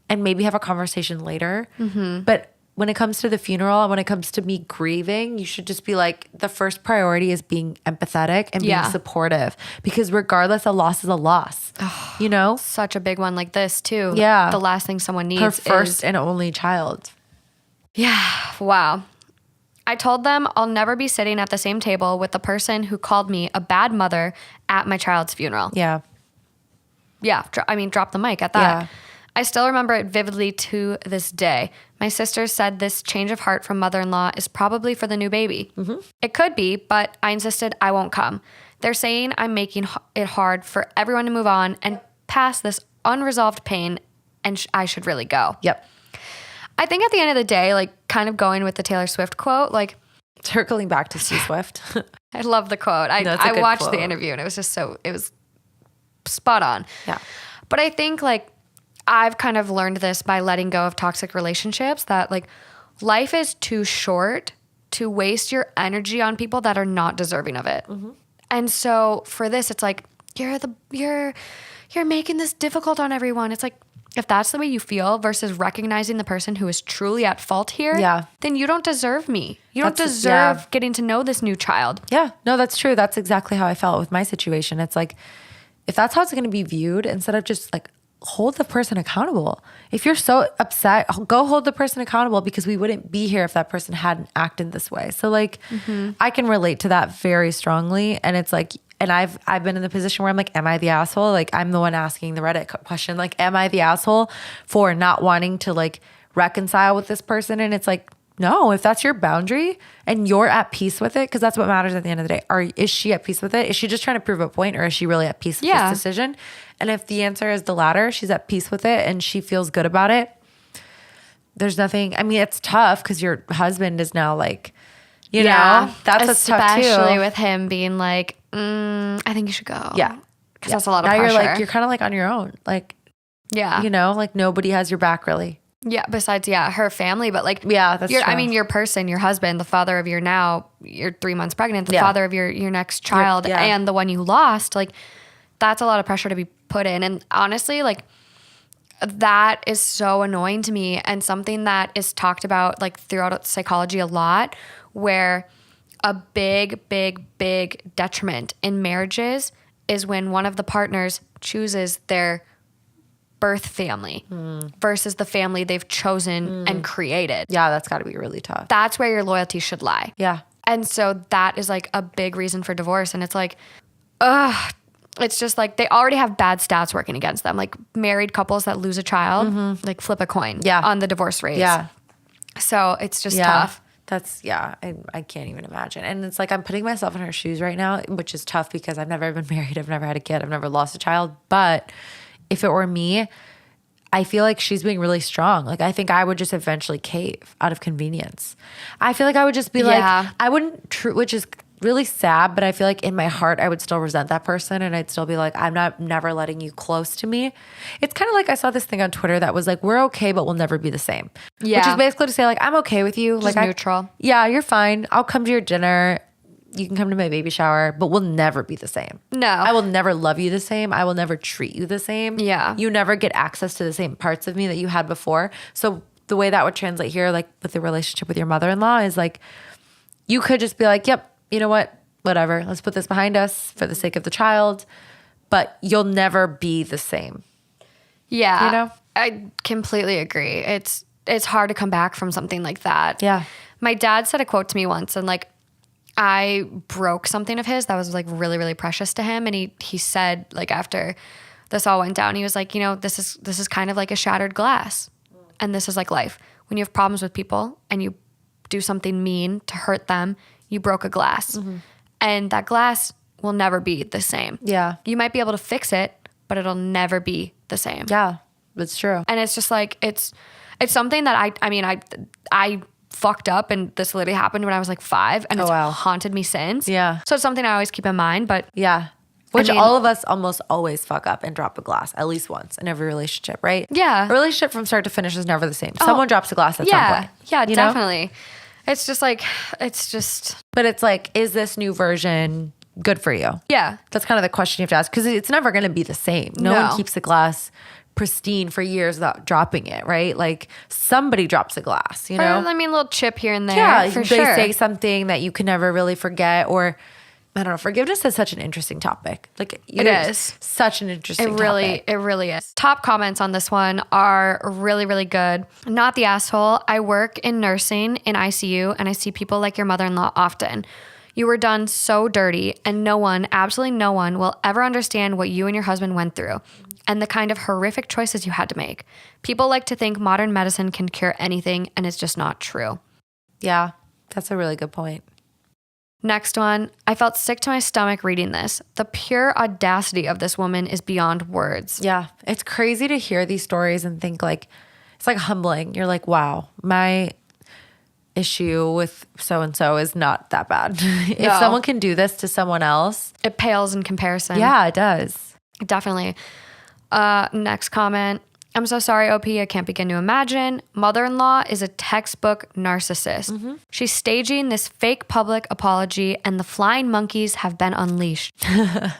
and maybe have a conversation later. But when it comes to the funeral and when it comes to me grieving, you should just be like, the first priority is being empathetic and being supportive, because regardless, a loss is a loss, you know? Such a big one like this too. Yeah. The last thing someone needs her first and only child. Yeah. Wow. I told them I'll never be sitting at the same table with the person who called me a bad mother at my child's funeral. Yeah. Yeah. Drop the mic at that. Yeah. I still remember it vividly to this day. My sister said this change of heart from mother-in-law is probably for the new baby. It could be, but I insisted I won't come. They're saying I'm making it hard for everyone to move on and pass this unresolved pain, and I should really go. Yep. I think at the end of the day, like kind of going with the Taylor Swift quote, like circling back to T Swift. I love the quote. I watched the interview and it was just it was spot on. Yeah. But I think like I've kind of learned this by letting go of toxic relationships, that like life is too short to waste your energy on people that are not deserving of it. And so for this, it's like, you're making this difficult on everyone. It's like, if that's the way you feel versus recognizing the person who is truly at fault here, then you don't deserve me. You don't deserve getting to know this new child. Yeah, no, that's true. That's exactly how I felt with my situation. It's like, if that's how it's going to be viewed, instead of just like, hold the person accountable. If you're so upset, go hold the person accountable, because we wouldn't be here if that person hadn't acted this way. So like, I can relate to that very strongly. And it's like, and I've been in the position where I'm like, am I the asshole? Like, I'm the one asking the Reddit question, like, am I the asshole for not wanting to like reconcile with this person? And it's like, no, if that's your boundary and you're at peace with it, because that's what matters at the end of the day. Is she at peace with it? Is she just trying to prove a point, or is she really at peace with this decision? And if the answer is the latter, she's at peace with it and she feels good about it, there's nothing. I mean, it's tough because your husband is now like, you know, that's what's tough too. Especially with him being like, I think you should go. Yeah. Because that's a lot of now pressure. You're kind of like on your own. Like, you know, like nobody has your back really. Yeah, besides, her family, but like, that's true. I mean, your person, your husband, the father of you're 3 months pregnant, the father of your next child, and the one you lost, like, that's a lot of pressure to be put in. And honestly, like, that is so annoying to me, and something that is talked about like throughout psychology a lot, where a big detriment in marriages is when one of the partners chooses their birth family versus the family they've chosen and created. Yeah, that's got to be really tough. That's where your loyalty should lie. Yeah. And so that is like a big reason for divorce. And it's like, ugh, it's just like they already have bad stats working against them. Like married couples that lose a child, like flip a coin on the divorce rates. Yeah. So it's just tough. That's, I can't even imagine. And it's like I'm putting myself in her shoes right now, which is tough because I've never been married. I've never had a kid. I've never lost a child. But if it were me, I feel like she's being really strong. Like I think I would just eventually cave out of convenience. I feel like I would just be like, I wouldn't, which is really sad, but I feel like in my heart, I would still resent that person and I'd still be like, I'm never letting you close to me. It's kind of like I saw this thing on Twitter that was like, we're okay, but we'll never be the same. Yeah. Which is basically to say like, I'm okay with you. Just like neutral. Yeah, you're fine. I'll come to your dinner. You can come to my baby shower, but we'll never be the same. No. I will never love you the same. I will never treat you the same. Yeah. You never get access to the same parts of me that you had before. So the way that would translate here, like with the relationship with your mother-in-law is like, you could just be like, yep, you know what? Whatever. Let's put this behind us for the sake of the child. But you'll never be the same. Yeah. You know? I completely agree. It's hard to come back from something like that. Yeah. My dad said a quote to me once and like I broke something of his that was like really, really precious to him. And he said like after this all went down, he was like, you know, this is kind of like a shattered glass. And this is like life. When you have problems with people and you do something mean to hurt them, you broke a glass. And that glass will never be the same. Yeah. You might be able to fix it, but it'll never be the same. Yeah, that's true. And it's just like, it's something that I fucked up and this literally happened when I was like 5 and it's haunted me since. Yeah. So it's something I always keep in mind, but. Yeah. Which all of us almost always fuck up and drop a glass at least once in every relationship, right? Yeah. A relationship from start to finish is never the same. Someone drops a glass at some point. Yeah, you definitely. Know? It's just like, But it's like, is this new version good for you? Yeah. That's kind of the question you have to ask because it's never going to be the same. No one keeps a glass pristine for years without dropping it, right? Like somebody drops a glass, you know? I mean, a little chip here and there. Yeah, for they sure. say something that you can never really forget or... I don't know. Forgiveness is such an interesting topic. Like it is such an interesting topic. It really is. Top comments on this one are really, really good. Not the asshole. I work in nursing in ICU and I see people like your mother-in-law often. You were done so dirty and no one, absolutely no one will ever understand what you and your husband went through and the kind of horrific choices you had to make. People like to think modern medicine can cure anything and it's just not true. Yeah, that's a really good point. Next one, I felt sick to my stomach reading this. The pure audacity of this woman is beyond words. Yeah, it's crazy to hear these stories and think like, it's like humbling. You're like, wow, my issue with so-and-so is not that bad. If someone can do this to someone else. It pales in comparison. Yeah, it does. Definitely. Next comment. I'm so sorry, OP. I can't begin to imagine. Mother-in-law is a textbook narcissist. Mm-hmm. She's staging this fake public apology and the flying monkeys have been unleashed.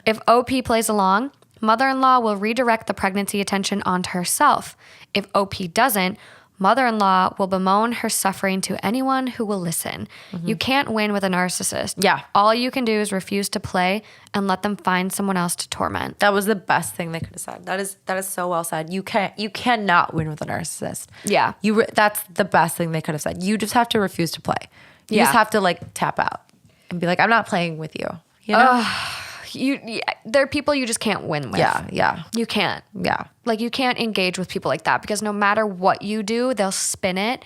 If OP plays along, mother-in-law will redirect the pregnancy attention onto herself. If OP doesn't, mother-in-law will bemoan her suffering to anyone who will listen. Mm-hmm. You can't win with a narcissist. Yeah. All you can do is refuse to play and let them find someone else to torment. That was the best thing they could have said. That is so well said. You cannot win with a narcissist. Yeah. That's the best thing they could have said. You just have to refuse to play. You just have to like tap out and be like, I'm not playing with you. You know? There are people you just can't win with. Yeah. You can't. Yeah. Like you can't engage with people like that because no matter what you do, they'll spin it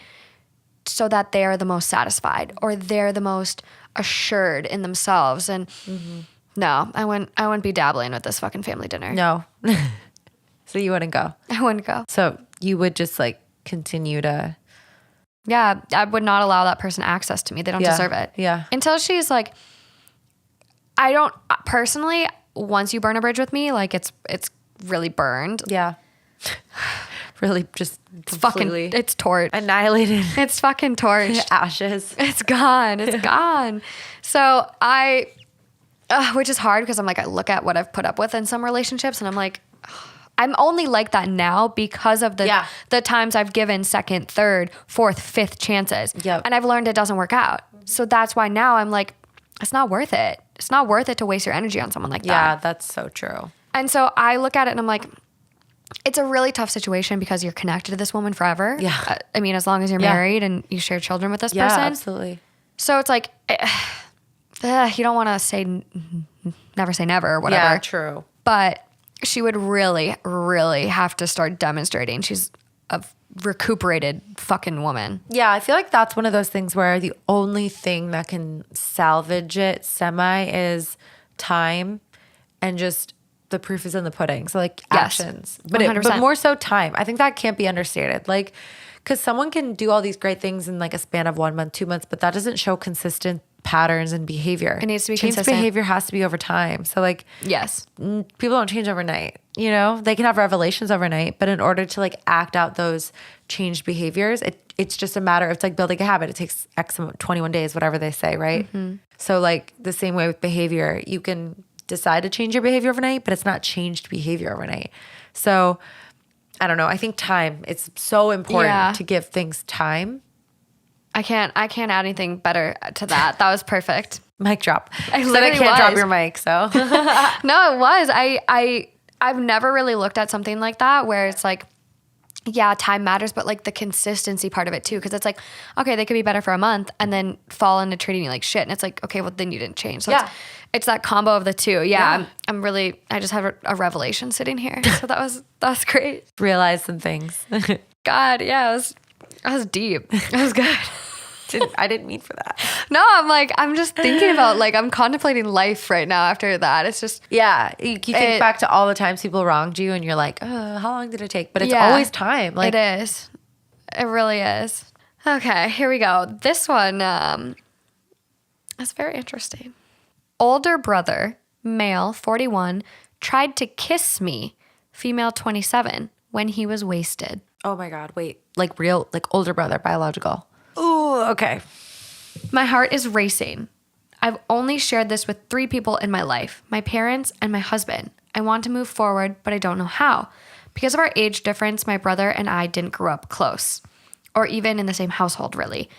so that they are the most satisfied or they're the most assured in themselves. And no, I wouldn't be dabbling with this fucking family dinner. No. So you wouldn't go? I wouldn't go. So you would just like continue to... Yeah, I would not allow that person access to me. They don't deserve it. Yeah. Until she's like... I don't personally, once you burn a bridge with me, like it's really burned. Yeah. Really just completely. It's torched. Annihilated. It's fucking torched. Ashes. It's gone. It's gone. So which is hard because I'm like, I look at what I've put up with in some relationships and I'm like, I'm only like that now because of the times I've given second, third, fourth, fifth chances. Yep. And I've learned it doesn't work out. So that's why now I'm like, it's not worth it. It's not worth it to waste your energy on someone like that. Yeah, that's so true. And so I look at it and I'm like, it's a really tough situation because you're connected to this woman forever. Yeah. I mean, as long as you're married and you share children with this Yeah, person. absolutely. So it's like, you don't want to say never say never or whatever. Yeah, true. But she would really, really have to start demonstrating she's a recuperated fucking woman. Yeah, I feel like that's one of those things where the only thing that can salvage it is time, and just the proof is in the pudding. So like actions, but 100%. more so time. I think that can't be understated. Like, because someone can do all these great things in like a span of 1 month, 2 months, but that doesn't show consistent patterns and behavior. It needs to be Change consistent. behavior has to be over time. So like, Yes. people don't change overnight. You know, they can have revelations overnight, but in order to like act out those changed behaviors, it's just a matter of, it's like building a habit. It takes 21 days, whatever they say, right? So like the same way with behavior, you can decide to change your behavior overnight, but it's not changed behavior overnight. So I don't know. I think time, it's so important to give things time. I can't add anything better to that. That was perfect. Mic drop. I Said I literally can't drop was. your mic, so. No, it was. I've never really looked at something like that where it's like, yeah, time matters, but like the consistency part of it too. Cause it's like, okay, they could be better for a month and then fall into treating you like shit. And it's like, okay, well then you didn't change. So it's that combo of the two. Yeah. I'm really, I just have a revelation sitting here. So that was great. Realize some things. God, yeah, that was deep. That was good. I didn't mean for that. No, I'm just thinking about, like, I'm contemplating life right now after that. It's just. Yeah. You think back to all the times people wronged you and you're like, oh, how long did it take? But it's always time. Like, it is. It really is. Okay, here we go. This one is very interesting. Older brother, male, 41, tried to kiss me, female, 27, when he was wasted. oh my God, wait. Like real, like older brother, biological. Ooh, okay. My heart is racing. I've only shared this with 3 people in my life, my parents and my husband. I want to move forward, but I don't know how. Because of our age difference, my brother and I didn't grow up close, or even in the same household, really.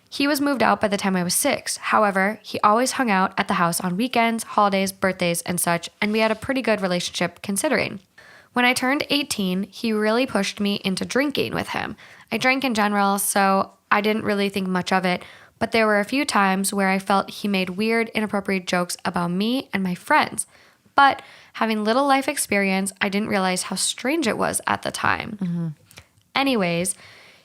He was moved out by the time I was 6. However, he always hung out at the house on weekends, holidays, birthdays, and such, and we had a pretty good relationship considering. When I turned 18, he really pushed me into drinking with him. I drank in general, so I didn't really think much of it, but there were a few times where I felt he made weird, inappropriate jokes about me and my friends. But having little life experience, I didn't realize how strange it was at the time. Mm-hmm. Anyways,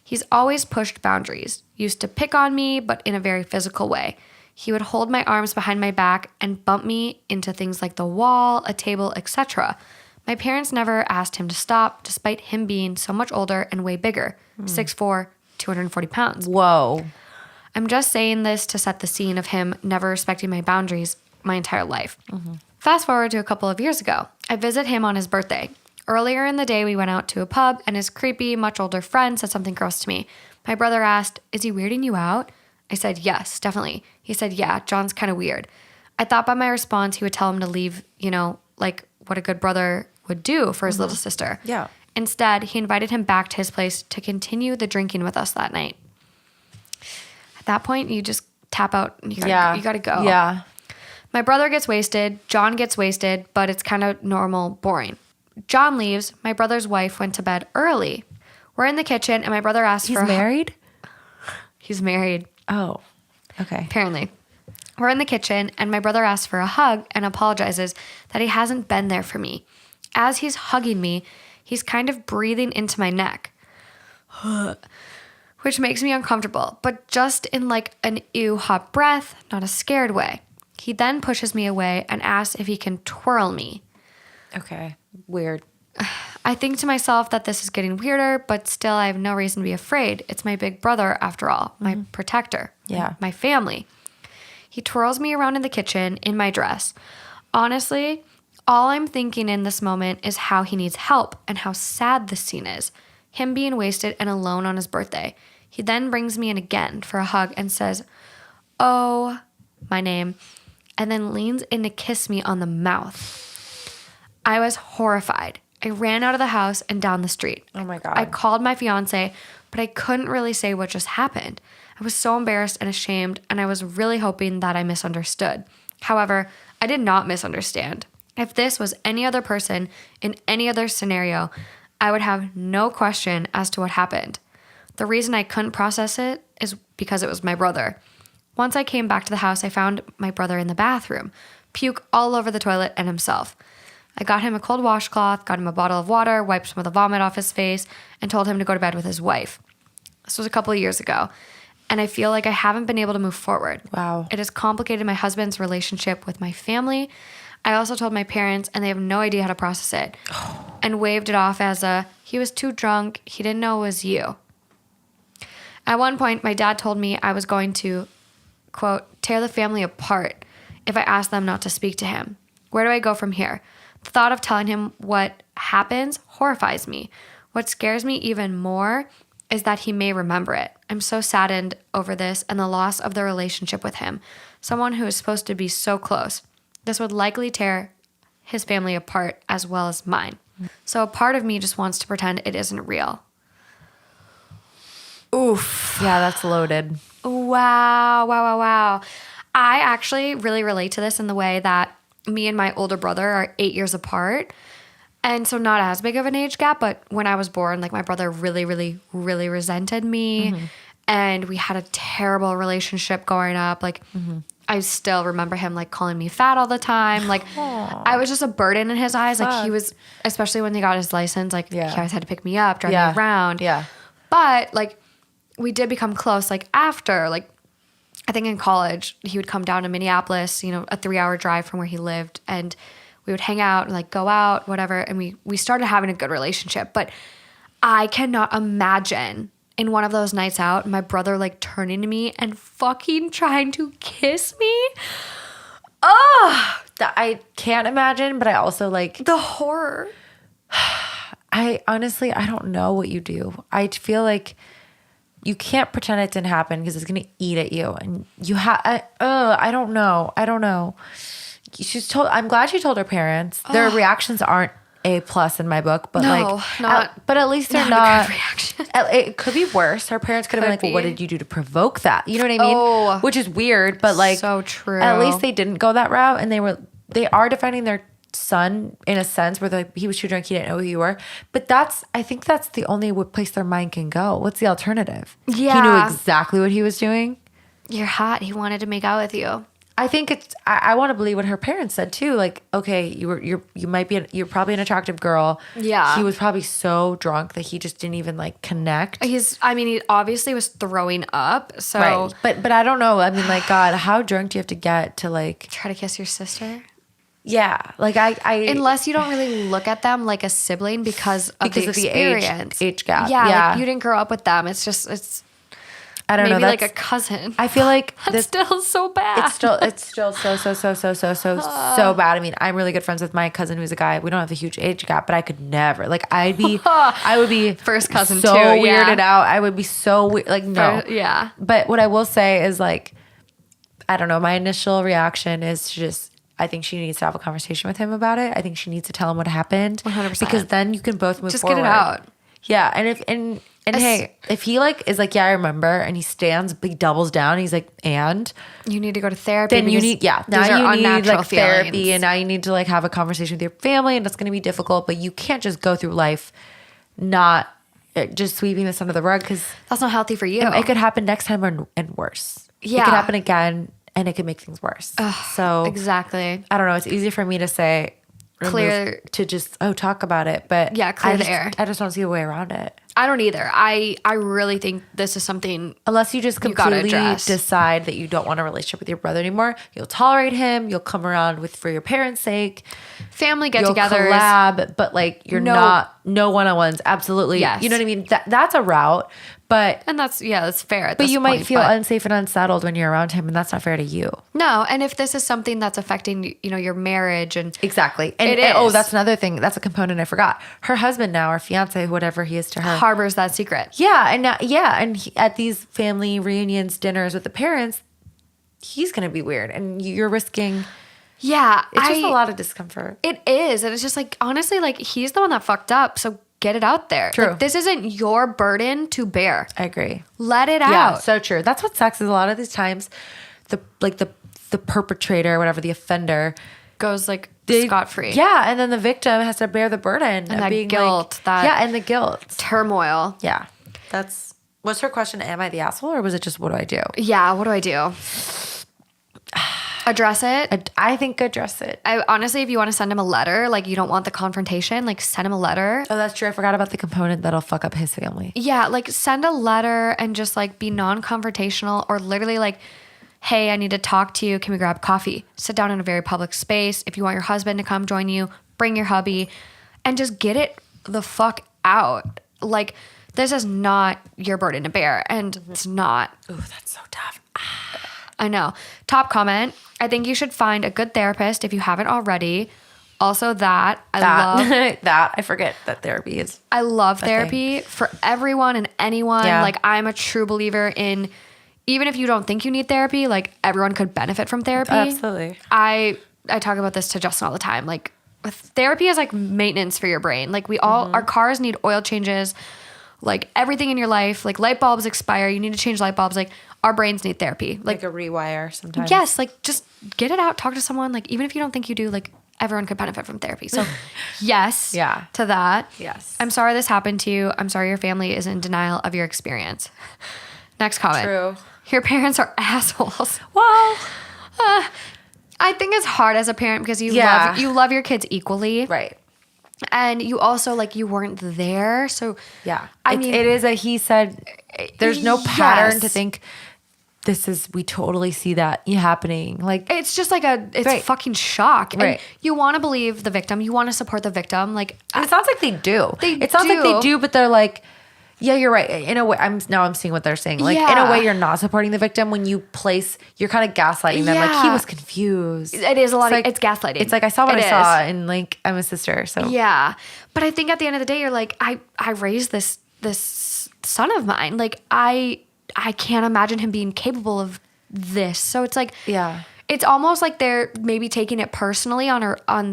he's always pushed boundaries, used to pick on me, but in a very physical way. He would hold my arms behind my back and bump me into things like the wall, a table, etc. My parents never asked him to stop, despite him being so much older and way bigger, 6'4", 240 pounds. Whoa. I'm just saying this to set the scene of him never respecting my boundaries my entire life. Mm-hmm. Fast forward to a couple of years ago. I visit him on his birthday. Earlier in the day, we went out to a pub, and his creepy, much older friend said something gross to me. My brother asked, "Is he weirding you out?" I said, "Yes, definitely." He said, "Yeah, John's kind of weird." I thought by my response, he would tell him to leave, like what a good brother would do for his little sister. Yeah. Instead, he invited him back to his place to continue the drinking with us that night. At that point, you just tap out and you gotta go. Yeah. My brother gets wasted, John gets wasted, but it's kind of normal, boring. John leaves, my brother's wife went to bed early. We're in the kitchen and my brother asks He's married? He's married. Oh, okay. Apparently. We're in the kitchen and my brother asks for a hug and apologizes that he hasn't been there for me. As he's hugging me, he's kind of breathing into my neck, which makes me uncomfortable, but just in like an ew hot breath, not a scared way. He then pushes me away and asks if he can twirl me. Okay. Weird. I think to myself that this is getting weirder, but still I have no reason to be afraid. It's my big brother, after all, my protector, my family. He twirls me around in the kitchen in my dress. Honestly, all I'm thinking in this moment is how he needs help and how sad this scene is. Him being wasted and alone on his birthday. He then brings me in again for a hug and says, "Oh," my name, and then leans in to kiss me on the mouth. I was horrified. I ran out of the house and down the street. Oh my God. I called my fiance, but I couldn't really say what just happened. I was so embarrassed and ashamed, and I was really hoping that I misunderstood. However, I did not misunderstand. If this was any other person in any other scenario, I would have no question as to what happened. The reason I couldn't process it is because it was my brother. Once I came back to the house, I found my brother in the bathroom, puke all over the toilet and himself. I got him a cold washcloth, got him a bottle of water, wiped some of the vomit off his face, and told him to go to bed with his wife. This was a couple of years ago, and I feel like I haven't been able to move forward. Wow. It has complicated my husband's relationship with my family. I also told my parents, and they have no idea how to process it, and waved it off as he was too drunk, he didn't know it was you. At one point, my dad told me I was going to, quote, tear the family apart if I asked them not to speak to him. Where do I go from here? The thought of telling him what happens horrifies me. What scares me even more is that he may remember it. I'm so saddened over this and the loss of the relationship with him, someone who is supposed to be so close. This would likely tear his family apart as well as mine. So a part of me just wants to pretend it isn't real. Oof. Yeah, that's loaded. Wow. I actually really relate to this in the way that me and my older brother are 8 years apart. And so not as big of an age gap, but when I was born, like my brother really, really, really resented me. Mm-hmm. And we had a terrible relationship growing up. Like I still remember him like calling me fat all the time. Like I was just a burden in his eyes. Like he was, especially when he got his license, like he always had to pick me up, drive me around. Yeah. But like we did become close. Like after, like I think in college, he would come down to Minneapolis, you know, a 3-hour drive from where he lived. And we would hang out and like go out, whatever. And we started having a good relationship. But I cannot imagine in one of those nights out, my brother like turning to me and fucking trying to kiss me. Oh, I can't imagine, but I also like the horror. I honestly, I don't know what you do. I feel like you can't pretend it didn't happen because it's going to eat at you. And you have, I don't know. I'm glad she told her parents. Their reactions aren't A+ in my book, but but at least they're not. A good reaction. It could be worse. Her parents could have been like, well, what did you do to provoke that? You know what I mean? Which is weird, but like, so true. At least they didn't go that route, and they are defending their son in a sense where like he was too drunk, he didn't know who you were. But I think that's the only place their mind can go. What's the alternative? Yeah, he knew exactly what he was doing. You're hot. He wanted to make out with you. I think I want to believe what her parents said too. Like, okay, you're probably an attractive girl. Yeah. He was probably so drunk that he just didn't even like connect. He obviously was throwing up. So, right. But I don't know. I mean, like, God, how drunk do you have to get to like try to kiss your sister? Yeah. Like I unless you don't really look at them like a sibling because of the experience. Age gap. Yeah. Like you didn't grow up with them. It's I don't know. Maybe like a cousin. I feel like that's still so bad. It's still so bad. I mean, I'm really good friends with my cousin who's a guy. We don't have a huge age gap, but I could never. Like I would be first cousin so too. weirded out. I would be so weird. Like no. Yeah. But what I will say is like, I don't know. My initial reaction is just, I think she needs to have a conversation with him about it. I think she needs to tell him what happened. 100%. Because then you can both move forward. Just get it out. Yeah. And hey, if he like is like, yeah, I remember, and he doubles down, he's like, and you need to go to therapy. Then you need, now you need like therapy, feelings. and now you need to like have a conversation with your family, and it's going to be difficult, but you can't just go through life not just sweeping this under the rug because that's not healthy for you. It could happen next time and worse. Yeah, it could happen again, and it could make things worse. So exactly, I don't know. It's easy for me to say clear to just talk about it, but clear the air. I just don't see a way around it. I don't either. I really think this is something. Unless you just completely decide that you don't want a relationship with your brother anymore, you'll tolerate him. You'll come around for your parents' sake. Family get-togethers. You'll collab, but like you're no one-on-ones. Absolutely. Yes. You know what I mean? That's a route. And that's fair. But you might feel unsafe and unsettled when you're around him, and that's not fair to you. No, and if this is something that's affecting your marriage and exactly, and that's another thing. That's a component I forgot. Her husband now, or fiance, whatever he is to her, harbors that secret. Yeah, and at these family reunions, dinners with the parents, he's gonna be weird, and you're risking. Yeah, it's just a lot of discomfort. It is, and it's just like honestly, like he's the one that fucked up, so. Get it out there. True. Like, this isn't your burden to bear. I agree. Let it out. Yeah, so true. That's what sucks is a lot of these times, the perpetrator, whatever, the offender, goes like scot-free. Yeah, and then the victim has to bear the burden And of that being guilt, and the guilt. turmoil. Yeah. Was her question, am I the asshole, or was it just what do I do? Yeah, what do I do? Address it. I think address it. I honestly, if you want to send him a letter, like you don't want the confrontation, like send him a letter. Oh, that's true. I forgot about the component that'll fuck up his family. Yeah, like send a letter and just like be non-confrontational, or literally like, hey, I need to talk to you. Can we grab coffee? Sit down in a very public space. If you want your husband to come join you, bring your hubby and just get it the fuck out. Like, this is not your burden to bear, and it's not. Ooh, that's so tough. I know. Top comment. I think you should find a good therapist if you haven't already. Also I love that. I forget that therapy is. I love therapy for everyone and anyone. Yeah. Like, I'm a true believer in, even if you don't think you need therapy, like everyone could benefit from therapy. Absolutely. I talk about this to Justin all the time. Like, therapy is like maintenance for your brain. Like, we all, our cars need oil changes. Like, everything in your life, like light bulbs expire. You need to change light bulbs. Like, our brains need therapy. Like a rewire sometimes. Yes. Like, just get it out. Talk to someone. Like, even if you don't think you do, like, everyone could benefit from therapy. So, yes. Yeah. To that. Yes. I'm sorry this happened to you. I'm sorry your family is in denial of your experience. Next comment. True. Your parents are assholes. Well, I think it's hard as a parent because you love your kids equally. right. And you also, like, you weren't there. So, Yeah. I mean, it is he said, there's no pattern yes. to think we totally see that happening. Like, it's just like it's Right. fucking shock. And Right. you want to believe the victim. You want to support the victim. Like, and it sounds like they do. It sounds like do. they do, but they're like, yeah, you're right. In a way, I'm seeing what they're saying. Like, in a Yeah. way, you're not supporting the victim when you're kind of gaslighting them. Like, he Yeah. was confused. it is a lot It's of, it's gaslighting. It's like, I saw what It I saw, is. and like, I'm a sister. So Yeah. But I think at the end of the day, you're like, I raised this son of mine. Like, I can't imagine him being capable of this. So it's like, yeah. it's almost like they're maybe taking it personally on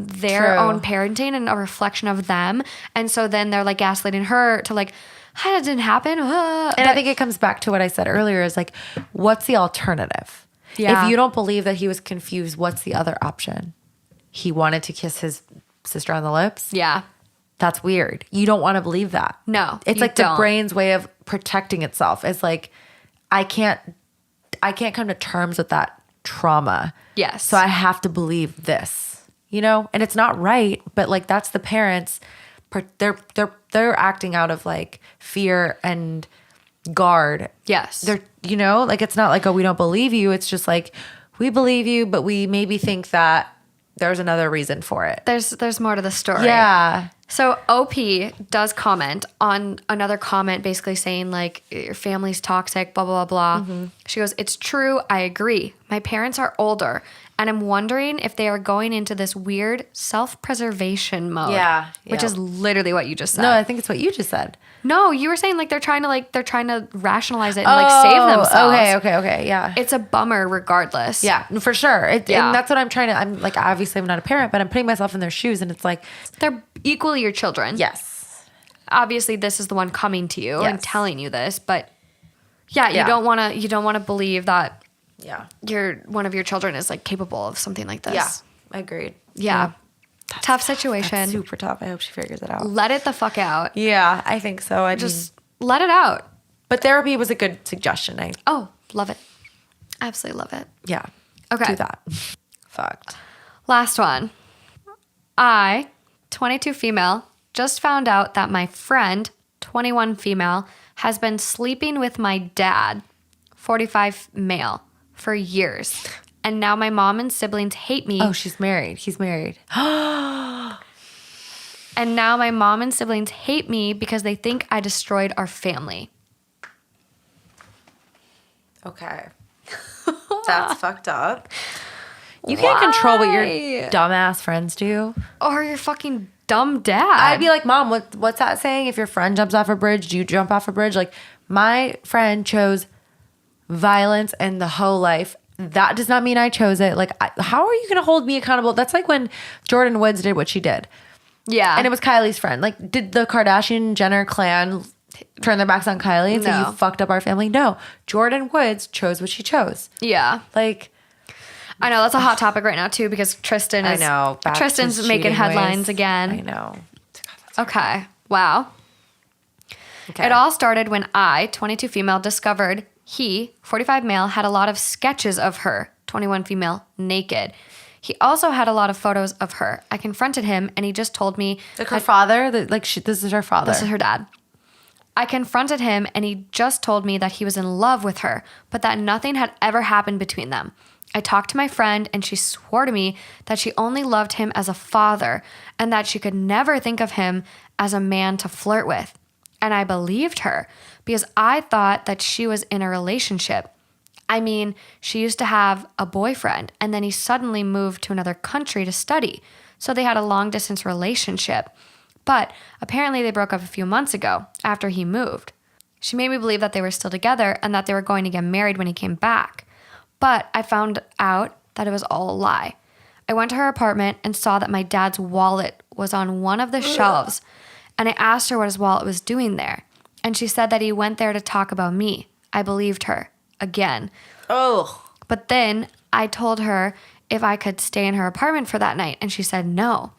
their True. own parenting and a reflection of them. And so then they're like gaslighting her to like, "Hi, that didn't happen." And I think it comes back to what I said earlier is like, what's the alternative? Yeah. If you don't believe that he was confused, what's the other option? He wanted to kiss his sister on the lips? Yeah. That's weird. You don't want to believe that. No, It's you like the don't. brain's way of protecting itself. It's like, I can't come to terms with that trauma. Yes. So I have to believe this, and it's not right, but like, that's the parents. They're acting out of like fear and guard. Yes. They're, like, it's not like, oh, we don't believe you. It's just like, we believe you, but we maybe think that there's another reason for it. There's more to the story. Yeah. So OP does comment on another comment basically saying like, your family's toxic, blah, blah, blah, blah. She goes, "It's true. I agree. My parents are older and I'm wondering if they are going into this weird self-preservation mode." Yeah. Which Yeah. is literally what you just said. No, I think it's what you just said. No, you were saying like they're trying to rationalize it and like save themselves. Okay. Yeah. It's a bummer regardless. Yeah, for sure. Yeah. And that's what I'm like, obviously I'm not a parent, but I'm putting myself in their shoes, and it's like, They're equally your children. yes. Obviously this is the one coming to you and Yes. telling you this, but yeah, Yeah. you don't want to believe that Yeah. one of your children is like capable of something like this. Yeah. Agreed. Yeah. Tough situation. That's super tough. I hope she figures it out. Let it the fuck out. Yeah, I think so. Just let it out. but therapy was a good suggestion. Oh, love it. Absolutely love it. Yeah. Okay. Do that. Fucked. Last one. I, 22 female, just found out that my friend, 21 female, has been sleeping with my dad, 45 male, for years. And now my mom and siblings hate me. Oh, she's married. He's married. And now my mom and siblings hate me because they think I destroyed our family. Okay. That's fucked up. You can't control what your Why? dumbass friends do. Or your fucking dumb dad. I'd be like, Mom, what's that saying? If your friend jumps off a bridge, do you jump off a bridge? Like, my friend chose violence and the whole life. That does not mean I chose it. Like, how are you going to hold me accountable? That's like when Jordan Woods did what she did. Yeah. And it was Kylie's friend. Like, did the Kardashian Jenner clan turn their backs on Kylie and say, No. you fucked up our family? No. Jordan Woods chose what she chose. Yeah. Like, I know that's a hot topic right now too because Tristan's making headlines ways. again. I know. Okay. Wow. Okay. It all started when I, 22 female, discovered he, 45 male, had a lot of sketches of her, 21 female, naked. He also had a lot of photos of her. I confronted him and he just told me... Like her father? This is her father. This is her dad. I confronted him and he just told me that he was in love with her, but that nothing had ever happened between them. I talked to my friend and she swore to me that she only loved him as a father and that she could never think of him as a man to flirt with. And I believed her because I thought that she was in a relationship. I mean, she used to have a boyfriend and then he suddenly moved to another country to study. So they had a long distance relationship. But apparently they broke up a few months ago after he moved. She made me believe that they were still together and that they were going to get married when he came back. But I found out that it was all a lie. I went to her apartment and saw that my dad's wallet was on one of the shelves. And I asked her what his wallet was doing there. And she said that he went there to talk about me. I believed her. Again. Oh. But then I told her if I could stay in her apartment for that night. And she said no.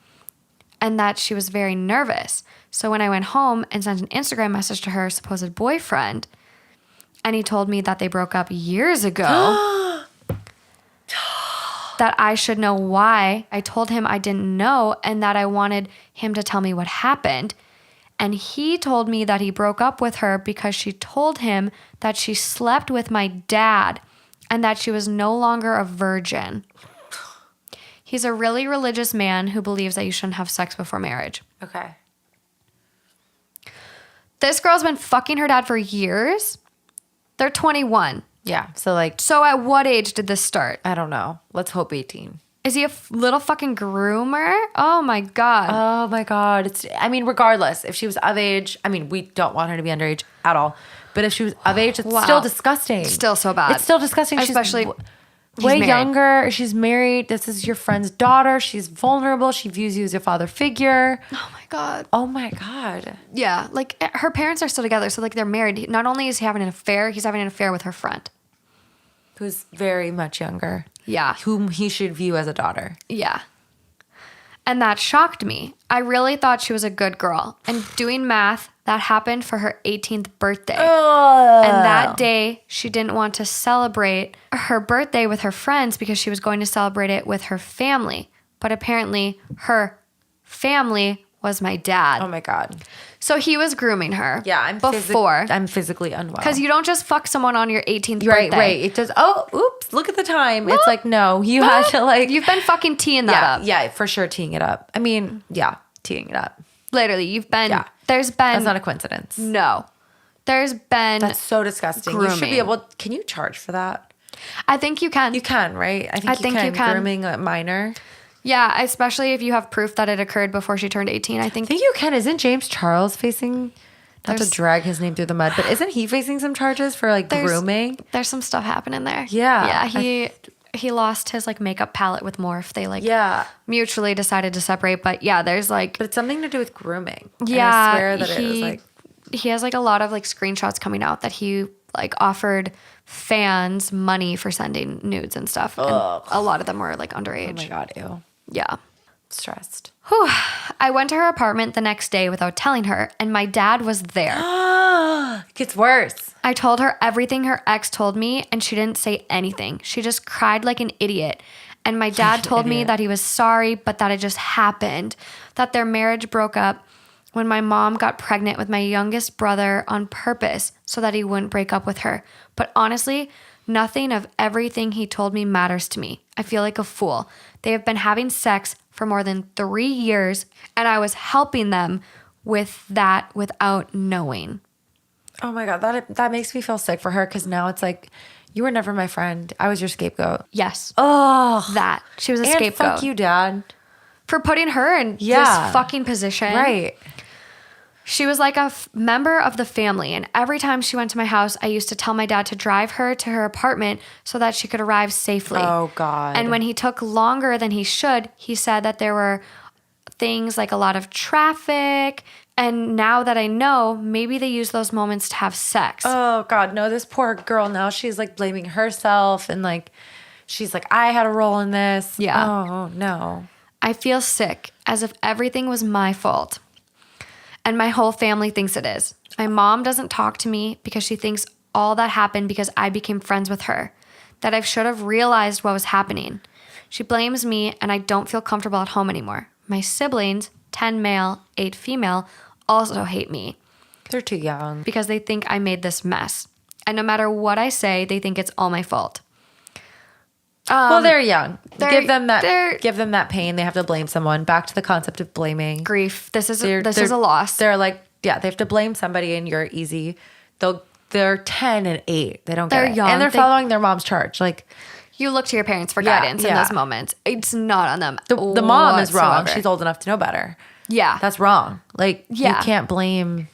And that she was very nervous. So when I went home and sent an Instagram message to her supposed boyfriend, and he told me that they broke up years ago, that I should know why. I told him I didn't know and that I wanted him to tell me what happened. And he told me that he broke up with her because she told him that she slept with my dad and that she was no longer a virgin. He's a really religious man who believes that you shouldn't have sex before marriage. Okay. This girl's been fucking her dad for years. They're 21. Yeah. So at what age did this start? I don't know. Let's hope 18. Is he a little fucking groomer? Oh my God. Oh my God. Regardless, if she was of age, we don't want her to be underage at all. But if she was of age, it's still disgusting. Still so bad. It's still disgusting. Especially way younger. She's married. This is your friend's daughter. She's vulnerable. She views you as a father figure. Oh my God. Oh my God. Yeah. Her parents are still together. So they're married. Not only is he having an affair, he's having an affair with her friend. Who's very much younger. Yeah. Whom he should view as a daughter. Yeah. And that shocked me. I really thought she was a good girl. And doing math, that happened for her 18th birthday. And that day, she didn't want to celebrate her birthday with her friends because she was going to celebrate it with her family. But apparently, her family was my dad. Oh my God. So he was grooming her. Yeah, I'm physically unwell. Because you don't just fuck someone on your 18th birthday. Right. It does. Oh, oops. Look at the time. It's like, no, you had to You've been fucking teeing that up. Yeah, for sure teeing it up. Teeing it up. Literally, you've been. Yeah. There's been. That's not a coincidence. No. There's been. That's so disgusting. Grooming. You should be able. Can you charge for that? I think you can. You can, right? I think you can. Grooming a minor. Yeah, especially if you have proof that it occurred before she turned 18. I think you can. Isn't James Charles facing, not to drag his name through the mud, but isn't he facing some charges for grooming? There's some stuff happening there. Yeah. Yeah, he lost his makeup palette with Morph. They mutually decided to separate, but there's But it's something to do with grooming. Yeah. And I swear that it was he has a lot of screenshots coming out that he offered fans money for sending nudes and stuff. And a lot of them were underage. Oh my God, ew. Yeah. Stressed. Whew. I went to her apartment the next day without telling her, and my dad was there. It gets worse. I told her everything her ex told me, and she didn't say anything. She just cried like an idiot. And my dad told me that he was sorry, but that it just happened, that their marriage broke up when my mom got pregnant with my youngest brother on purpose so that he wouldn't break up with her. But honestly, nothing of everything he told me matters to me. I feel like a fool. They have been having sex for more than 3 years, and I was helping them with that without knowing. Oh my God, that makes me feel sick for her because now it's you were never my friend. I was your scapegoat. Yes. Oh. That. She was a scapegoat. Fuck you, Dad. For putting her in this fucking position. Right. She was like a member of the family, and every time she went to my house, I used to tell my dad to drive her to her apartment so that she could arrive safely. Oh, God. And when he took longer than he should, he said that there were things like a lot of traffic, and now that I know, maybe they use those moments to have sex. Oh, God, no, this poor girl now, she's blaming herself and she's like, I had a role in this. Yeah. Oh, no. I feel sick, as if everything was my fault. And my whole family thinks it is. My mom doesn't talk to me because she thinks all that happened because I became friends with her, that I should have realized what was happening. She blames me, and I don't feel comfortable at home anymore. My siblings, 10 male, 8 female, also hate me They're too young. because they think I made this mess. And no matter what I say, they think it's all my fault. Well, they're young. they're- Give them they're- that pain. They have to blame someone. Back to the concept of blaming. Grief. This is They're a loss. They're like, yeah, they have to blame somebody, and you're easy. They're 10 and 8. They don't They're get it. young. And they're following their mom's charge. Like, You look to your parents for Yeah, guidance in yeah. those moments. It's not on them. the mom is wrong. whatsoever. She's old enough to know better. Yeah. That's wrong. Like, Yeah. you can't blame.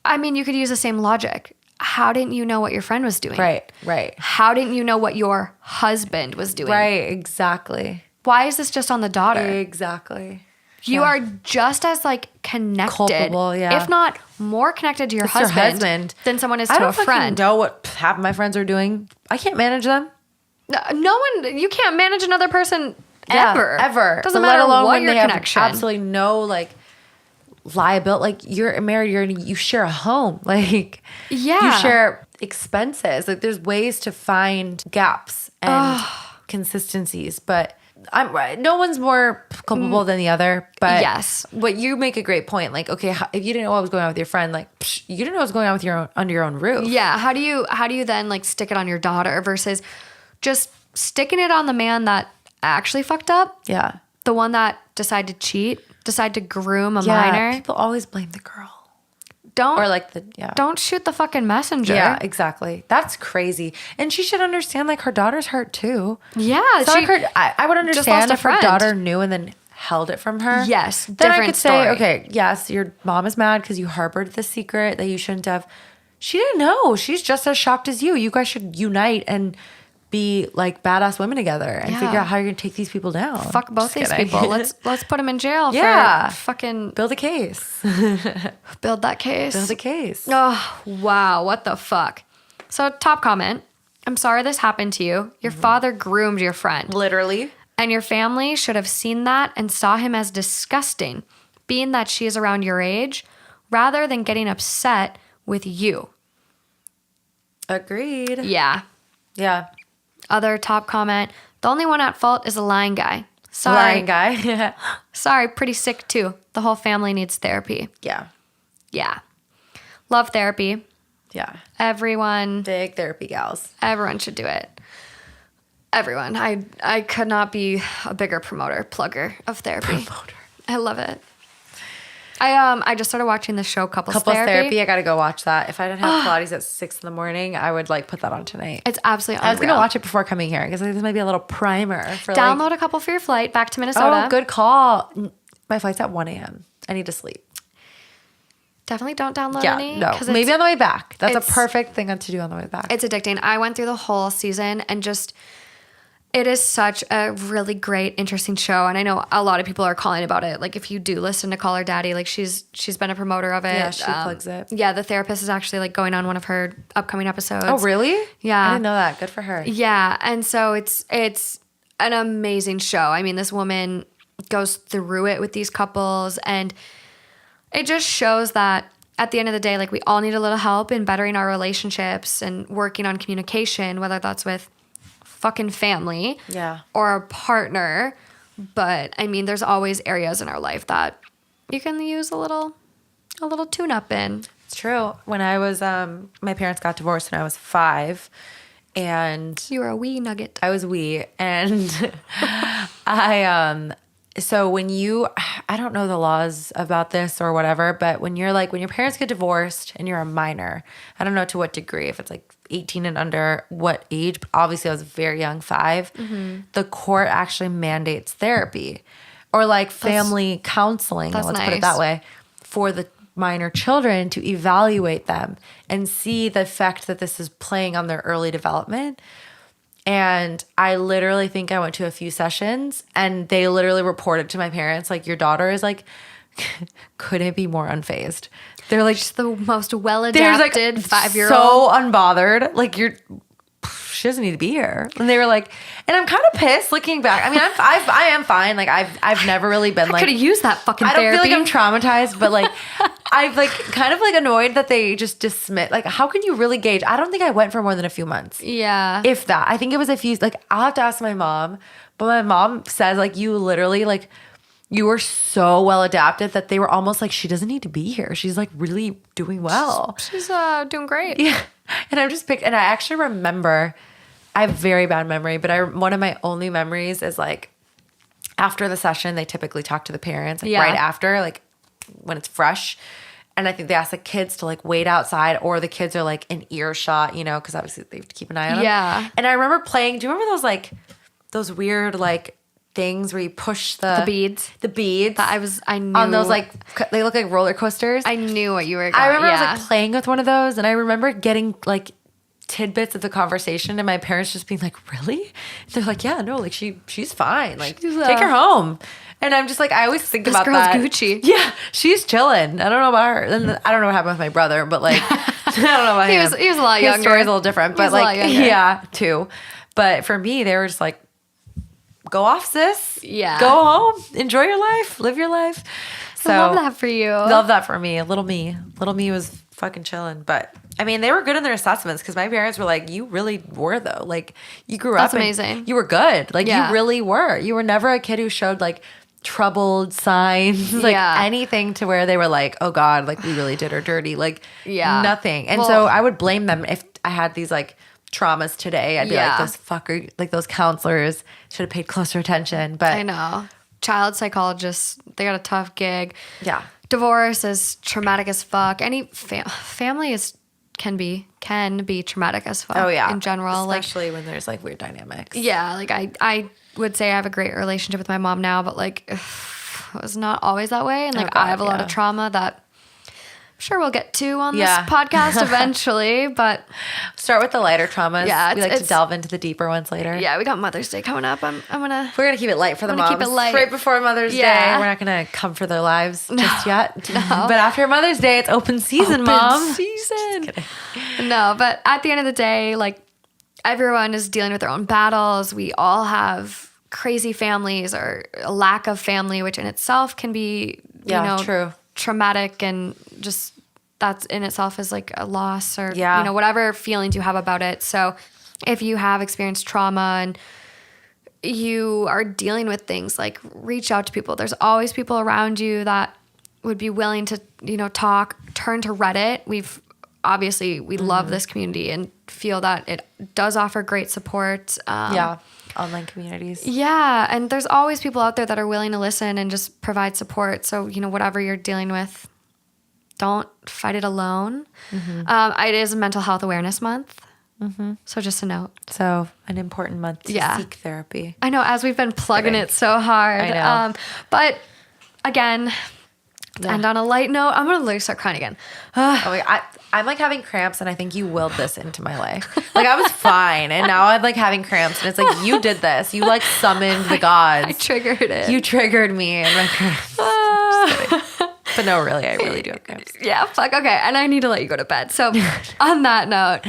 I mean, you could use the same logic. How didn't you know what your friend was doing? Right. How didn't you know what your husband was doing? Right, exactly. Why is this just on the daughter? Exactly. You are just as like connected, Culpable, yeah. if not more connected to your It's your husband, husband. than someone is I to don't a fucking friend. know what half of my friends are doing. I can't manage them. No one, you can't manage another person ever. Ever. Doesn't But matter let alone what when your they connection. have absolutely no like liability. Like, you're married, you share a home. Like, Yeah. you share expenses. Like, there's ways to find gaps and consistencies, but no one's more culpable than the other. But Yes. what you make a great point. Like, okay, if you didn't know what was going on with your friend, like, you didn't know what was going on with under your own roof. Yeah. How do you then like stick it on your daughter versus just sticking it on the man that actually fucked up? Yeah. The one that decided to cheat, decided to groom a Yeah. minor. People always blame the girl. Don't Or like don't shoot the fucking messenger. Yeah, exactly. That's crazy. And she should understand, like, her daughter's hurt too. Yeah, It's not like I would just lost understand a if her friend. daughter knew and then held it from her. Yes, Then I different could say, story. okay, yes, your mom is mad because you harbored the secret that you shouldn't have. She didn't know. She's just as shocked as you. You guys should unite and be like badass women together and Yeah. figure out how you're gonna take these people down. Fuck both Just these kidding. people. Let's put them in jail Yeah. for fucking build a case. build that case. Build a case. Oh, wow. What the fuck? So, top comment. I'm sorry this happened to you. Your Mm-hmm. father groomed your friend. Literally. And your family should have seen that and saw him as disgusting, being that she is around your age, rather than getting upset with you. Agreed. Yeah. Yeah. Other top comment. The only one at fault is a lying guy. Sorry. Lying guy. Sorry, pretty sick too. The whole family needs therapy. Yeah. Yeah. Love therapy. Yeah. Everyone Big therapy gals. should do it. Everyone. I could not be a bigger plugger of therapy. I love it. I just started watching the show Couples Therapy. I gotta go watch that. If I didn't have Pilates at 6 a.m, I would like put that on tonight. It's absolutely I was gonna unreal. watch it before coming here because this might be a little primer for Download a couple for your flight back to Minnesota. Oh, good call. My flight's at 1 a.m. I need to sleep. Definitely don't download Yeah, any. no. 'cause Maybe on the way back. That's a it's- perfect thing to do on the way back. It's addicting. I went through the whole season and just, it is such a really great, interesting show. And I know a lot of people are calling about it. Like, if you do listen to Call Her Daddy, like she's been a promoter of it. Yeah, she plugs it. Yeah, the therapist is actually like going on one of her upcoming episodes. Oh, really? Yeah. I didn't know that. Good for her. Yeah, and so it's an amazing show. I mean, this woman goes through it with these couples, and it just shows that at the end of the day, like, we all need a little help in bettering our relationships and working on communication, whether that's with fucking family Yeah. or a partner. But I mean, there's always areas in our life that you can use a little tune-up in. It's true. When I was, my parents got divorced when I was 5, and You were a wee nugget. I was wee, and so when I don't know the laws about this or whatever, but when your parents get divorced and you're a minor, I don't know to what degree, if it's like 18 and under, what age, but obviously I was very young, 5, the court actually mandates therapy or like family counseling, that's let's put nice. it that way, for the minor children to evaluate them and see the effect that this is playing on their early development. And I literally think I went to a few sessions and they literally reported to my parents, like, your daughter is like, couldn't be more unfazed. They're like, Just the most there's well-adapted like 5-year-old. so unbothered. Like, she doesn't need to be here. And they were like, and I'm kind of pissed looking back. I mean, I am fine. Like I've never really been like, could have used that fucking I don't therapy. feel like I'm traumatized, but like I've like kind of like annoyed that they just dismiss. Like, how can you really gauge? I don't think I went for more than a few months. Yeah. If that. I think it was a few, like I'll have to ask my mom, but my mom says like you literally like, you were so well adapted that they were almost like, she doesn't need to be here. She's like really doing well. She's doing great. Yeah. And I'm just and I actually remember, I have very bad memory, but one of my only memories is like after the session, they typically talk to the parents like right after, like when it's fresh. And I think they ask the kids to like wait outside, or the kids are like in earshot, you know, because obviously they have to keep an eye on them. Yeah. And I remember playing, do you remember those weird like things where you push the beads I knew on those like they look like roller coasters. I knew what you were going. I remember I was like playing with one of those, and I remember getting like tidbits of the conversation, and my parents just being like, really? They're like, yeah, no, like she's fine, like take her home. And I'm just like, I always think about girl's that. Gucci. Yeah, she's chilling. I don't know about her. And I don't know what happened with my brother, but like I don't know about him. He was a lot younger. His story's a little different, but like yeah, too. But for me, they were just like, go off, sis. Yeah. Go home. Enjoy your life. Live your life. So I love that for you. Love that for me. Little me. Little me was fucking chilling. But I mean, they were good in their assessments because my parents were like, you really were though. Like you grew up. That's amazing. You were good. Like you really were. You were never a kid who showed like troubled signs, like anything to where they were like, oh God, like we really did her dirty. Like nothing. And so I would blame them if I had these like traumas today. I'd be like, those fucker, like those counselors should have paid closer attention. But I know. Child psychologists, they got a tough gig. Yeah. Divorce is traumatic as fuck. Any family can be traumatic as fuck. Oh yeah. In general. Especially when there's like weird dynamics. Yeah. Like I would say I have a great relationship with my mom now, but like it was not always that way. And like I have a lot of trauma that I'm sure we'll get to on this podcast eventually, but start with the lighter traumas. Yeah, we like to delve into the deeper ones later. Yeah, we got Mother's Day coming up. We're gonna keep it light for the moms. Keep it light right before Mother's Day. We're not gonna come for their lives just yet. No. But after Mother's Day, it's open season, Mom. Season. No, but at the end of the day, like everyone is dealing with their own battles. We all have crazy families or a lack of family, which in itself can be, true. Traumatic, and just that's in itself is like a loss or whatever feelings you have about it. So if you have experienced trauma and you are dealing with things, like reach out to people. There's always people around you that would be willing to talk. Turn to Reddit. We love this community and feel that it does offer great support. Online communities. Yeah, and there's always people out there that are willing to listen and just provide support. So, whatever you're dealing with, don't fight it alone. Mm-hmm. It is Mental Health Awareness Month. Mm-hmm. So just a note. So an important month to seek therapy. I know, as we've been plugging it so hard. I know. But again, and on a light note, I'm going to literally start crying again. I'm like having cramps, and I think you willed this into my life. Like I was fine, and now I'm like having cramps, and it's like you did this. You like summoned the gods. I triggered it. You triggered me and my cramps. But no, really, I really do have cramps. Yeah, fuck. Okay, and I need to let you go to bed. So on that note,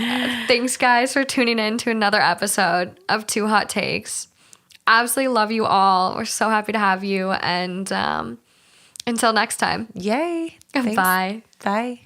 thanks guys for tuning in to another episode of Two Hot Takes. Absolutely love you all. We're so happy to have you, and until next time. Yay. Thanks. Bye. Bye.